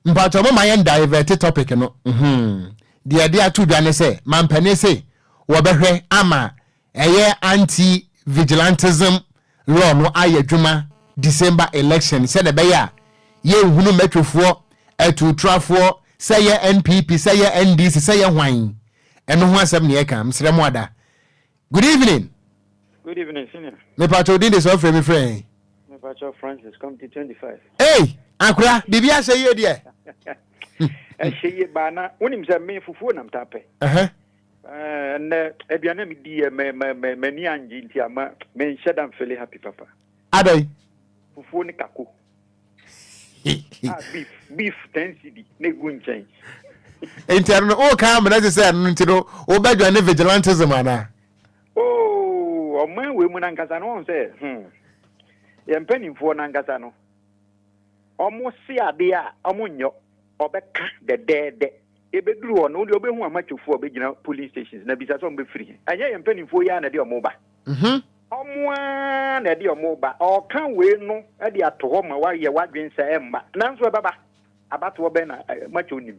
mpacho mo mayen divert topic no dia atudwane se mampane se wo behwe ama eye anti vigilantism law no ayedwuma December election se de beya ye hunu metwofo atutrafo say ye NPP say ye NDC say ye hwan eno ho asem ne yeka msremo ada. Good evening senior me pacho din this offer me friend me pacho Francis come to 25 hey akura bibia say ye de shey bana wonim se me fufuo na mtape na aduane me di mani anje nti ama me nsheda mfele happy papa adai fufuo ni kako beef 10 cedi ne gunchen interno o ka amna se no ntiro o baduane vigilantism ana o man we mu na nkasa no se ye mpanimfo na nkasa no omo si ade a omo nyo obeka de ebeduru ono odi obehu amatwofo obegina police stations na bisa so mbe free anya ye mpanimfo ya na de omo ba omo na de omo ba o kan we no e de ato ma wa ye wadwensa emma nanso baba abato be na matwonim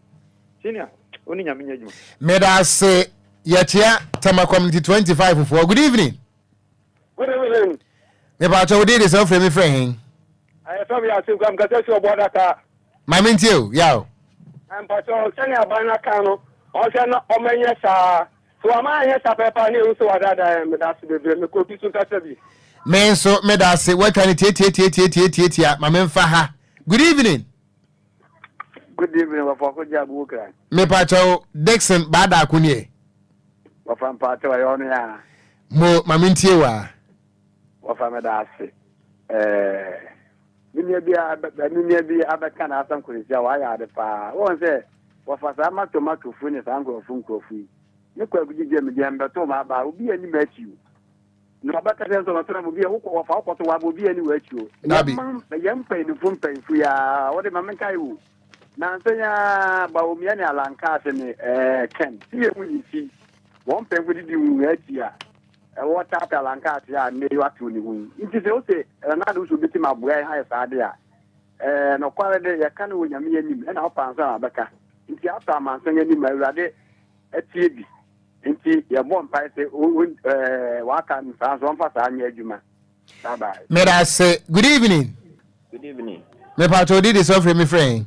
senior oni nya menya juma medase yatia tama community 25 for good evening me ba to dey this of me friend I saw me as you come kase so boda ka Mamentio, yao. And but send a banana cano, or send a mania sa. So am I yes a pepper news so that I am that's the cookie to Casabi. Men so medase what can it my men faha. Good evening. Good evening, Okogyeabour Ocran. Me pacho Dixon Bada Kunye. Wafam pato ayonia. Mo mamentiewa. Wafam medase. Minia bi abeka na asam kunisia wa ya de pa. Won say wafasa ma tomato fu ni sango fu. Ne kwa gudije me dia mbeto ma ba obi ani machiu. No abaka senso na tona obi wo wafa okoto wa obi ani wachiu. Nabi. Yam pe ni fu fu ya wo de mamenka yu. Na nsenya ba omia ni alanka ase ni ken. Tie mu ni fi. Won pe gudi di wu atia. Wo ta ta alanka ase a ne watu ni hu. Nti se o se na do so biti ma boa ha sa ade a. No kware de ya kan wo nyame anim na opansa abaka. Nti ata amansenya ni ma urade atie bi. Inti ya bon paise waka nsanso mfasa anya adwuma. Bye bye. Mera say good evening. Good evening. Me pacho did this offer me friend.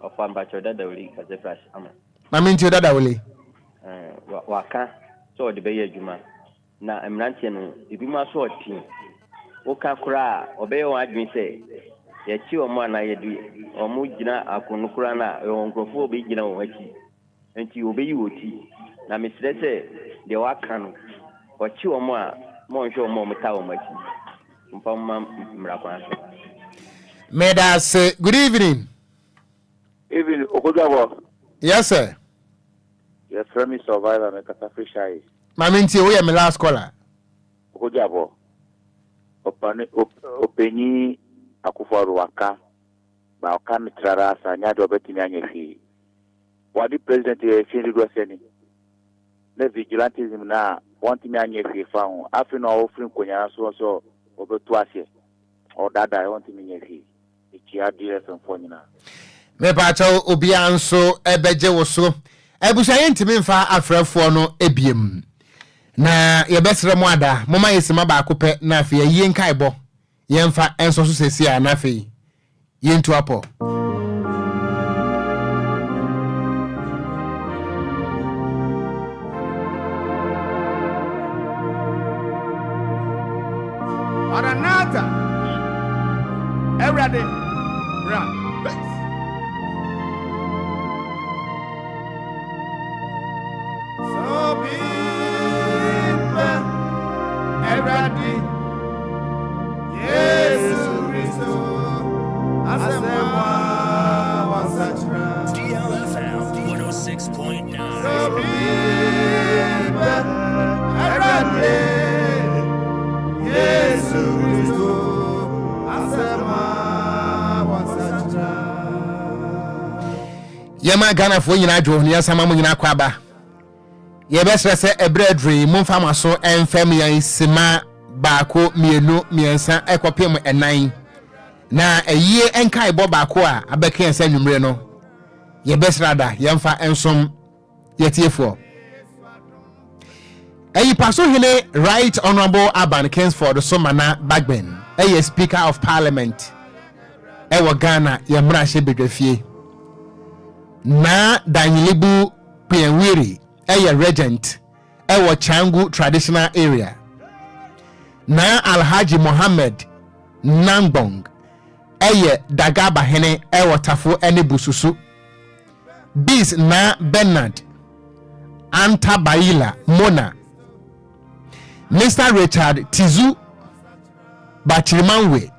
Ofan bacho dada wuli kaze fresh ama. Mamentio dada wuli. Waka so de beye adwuma. Na emrantie no ebima so otin. Woka kura obeye won adwin se ye chi omo na ye du omo gina akonu kura na onkrofo obi gina won achi. Enti obeyi woti. Na misre se de waka no wachi omo a mo nhwe omo mta o machi mpamma mrakwan so. Meda say good evening. Evening Okogyeabour. Yes sir. Yes, from me survivor me kata frishai. Mamentio we my last caller. Okogyeabour. Openi akufo waka ba okan trara sa nya do betimi anya fi. Wadi president e fi do seni. Le vigilantism na want me anya fi fa ho afi no ofrin konya so obetu ase o dada want me anya fi iki DLFM for nyina me pacho obi anso ebeje wo so ebusa yentimi mfa afrafo no ebiem na yebesere mu ada moma yesima ba akopɛ na afi yie nkaibɔ yemfa enso so sesi a na afi yentu apo Aranata. Everybody. Run. So be everybody. Yes, Christo. DLFM 106.9. So be everybody. Yes, Christo. Yema Ghana fo nyina dwo ne yasama mo nyina kwaba ye besre se ebredri mo mfama so enfam yan sima baako mienu miensa ekopem enan na eyie enkai bo baako a abeka ensa nwumre no ye besra da yemfa ensom yetiefo eyi paso hene Right Honorable Aban Kingsford Somana Bagben eye Speaker of Parliament ewo Ghana ye mrahye bedwafie na Danyilibu Pienwiri eye Regent ewo Changu Traditional Area na Alhaji Mohammed Nangbong eye Dagaba hene ewo Tafo ene Bususu Bis na Bernard Anta Baila Mona Mr. Richard Tizu Bachirimanwe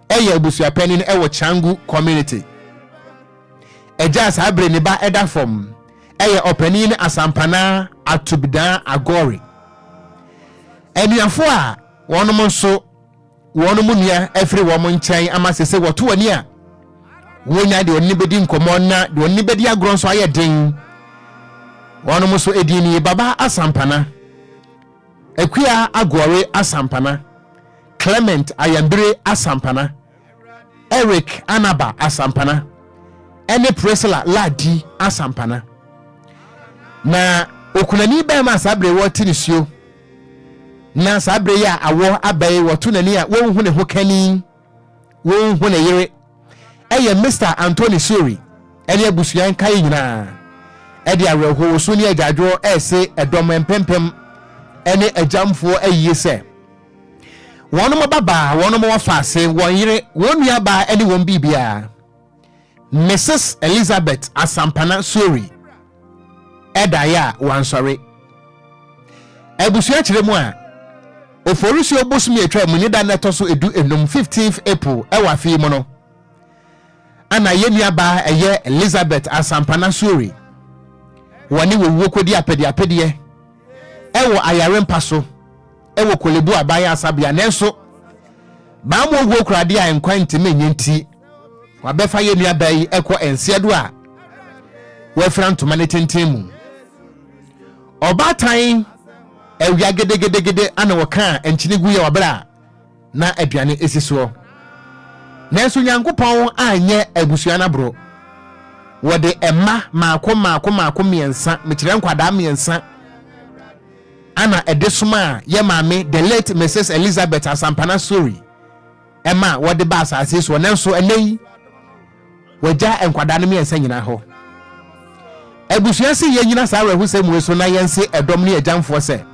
eye busuapanin ewo Changu community Ejas abre ne ba eda from eye openin asampana atubida agori enuafo a wonom nso wonom nia efri wo mo nkyɛn amasese woto ani a wonya de onni bedi nkomo na de onni bedi agro nso aye den wonom nso edini baba asampana Equia agori asampana Clement Ayambire asampana Eric Anaba asampana ene Priscilla Ladi asampana na okunani be ma sabre woti nisuo na sabre ya awo abai wotu nani a wonhu ne hokani wonhu ne yere Mr. Anthony Suri ene abusuan kai nyina ede areho so ne adwadwo ese edom empempem ene ajamfo ayi se wono baba wono mo faase won yire won nua ba ene won bibia Mrs. Elizabeth Asampana Suri edaya wansori abusuan kiremu a oforusi obosumi etwa munida neto so edu enum 15th April ewa fi mu no ana yenua ba eye Elizabeth Asampana Suri woni wewo kodi apede ewo ayare mpaso ewo kolebu abaya asabia nenso ba mo wo krade a enkwanti menyenti wabefa yenua ba yi ekọ ensiedo a wafran to manetentemu obatan ewia gedegedegede ana woka enchinigu ye wabra na aduane esiso nenso nyankopon anye abusuana bro wode emma maako miensa mekire nkwada miensa ana edesuma ye maame the late Mrs. Elizabeth Asampana Suri emma wode ba asase so nenso enei waja enkwada no miensa nyina ho abusuan si ye nyina sa rehu se mu so na yense edom ne ajanfo se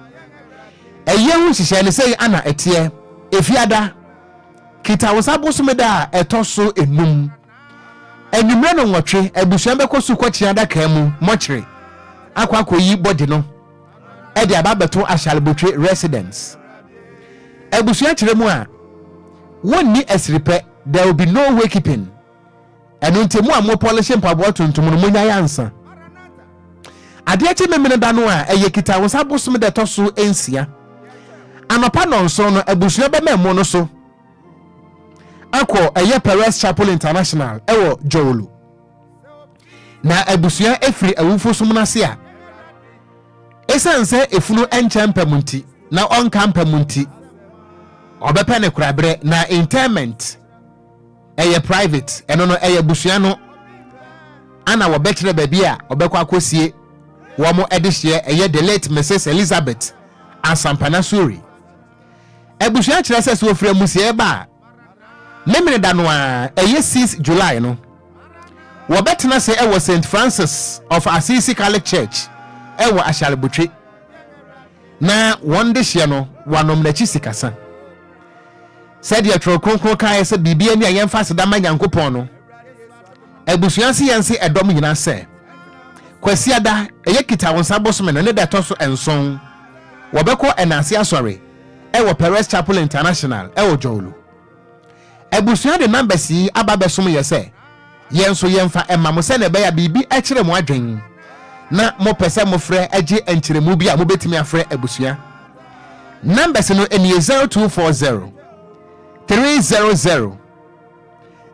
eye hu hihye ne sei ana etie efiada kita wosabosumeda etoso enum enumre no nwotwe abusuan bekosu kwachia daka mu mochire akwakoyi body no e de ababeto ashalbotwe residence abusuan kiremu a wonni esripe there will be no way keeping enu ntemu amo polish mpabo tuntum no munya yansa ade achi memene da no a eye kita wosabosumeda etoso ensia anopa no nso no abusuan be memo no so akọ eye Paris Chapel International ewo Jowolu na abusuan efiri awufo sumnase a esanse efunu enchempamunti na onkampamunti obepe ne kurabre na interment eye private eno no eye abusuan no ana wo bekire baby a obekọ akosie wo mo edihye eye the late Mrs. Elizabeth Asampana Suri abusuan kire sese wo fira musie ba Lemine danwa eye 6 July no wobetena se ewo St. Francis of Assisi Catholic Church ewo Ashalbutwe na wonde hye no wanom na chi sikasa said ya trokonkon kai se bibia ni ayemfa se da manyankopon no abusuansi yense edom nyina se kwasiada eye kita wonsa bosome no ne da toso enson wobekọ enase asori ewo Paris Chapel International ewo Jowolu abusuan de numbers yi ababesom yese yenso yemfa emamo se ne beya bibi akire mo adwen na mo pese mo frɛ age enkiremu bi a mo betimi afrɛ abusuan numbers no eni 0240 300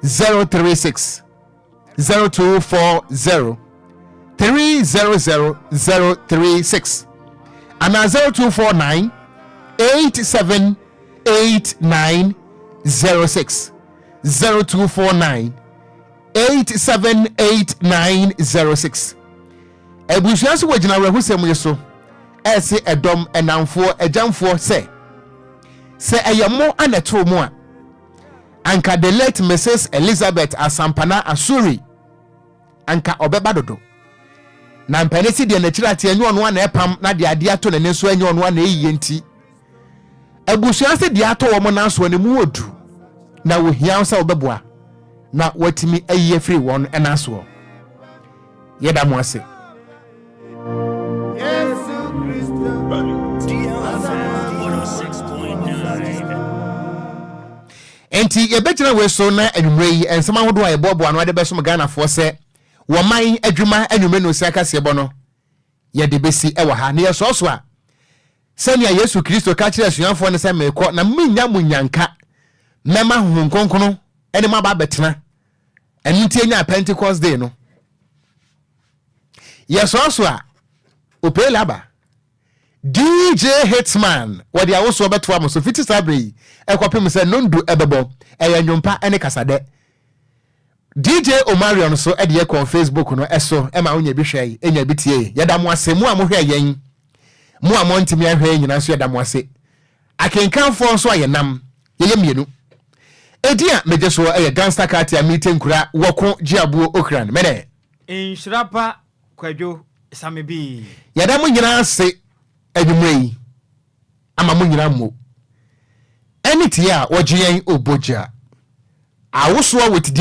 036 0240 300 036 and 0249 8789 06 0249 878906 ebusuan so wagina rehusem yeso ese edom enamfo ejamfo se eyemo aneto mu a anka the late Mrs. Elizabeth Asampana Asuri anka obeba dodo na mpanesi de na kirate enyo ono na epam na de ade ato ne nso enyo ono na eyiye nti abusuan se de ato wo mo na so ne mu odu na wo hia sa obeboa na watimi ayiye free won enaso yeda mo ase Yesu Kristo DLFM 106.9 enti yebetena we so na anwumre yi ensema hodo a yebobo no ade beso Ghana fo se wo man adwuma anwumre no siaka se bo no yede besi ewa ha ne yeso so a sania Yesu Kristo ka kire asuanfo ne se mekọ na munya munyanka mema huhun konkono ene ma ba betena eni tie nya Pentecost day no yeso so a opelaba DJ Hitman wadi awoso beto am so fiti sabre ekopem se nondu ebebo eyanwompa ene kasade DJ Omarion so ede ye kon Facebook no eso ema onya bi hwe enya bi tie yeda mo asemu a mo hwe yen mo a mo ntimi ahwe nyina so yeda mo ase akenkan fo so ayenam yeye mienu Edia meje so gangster katia meeting kura Okogyeabour Ocran mene Nhyiraba Kwadwo Sammy bi yada mu nyina se anwumrei ama mu nyina mo eniti a wogyen oboja awoso with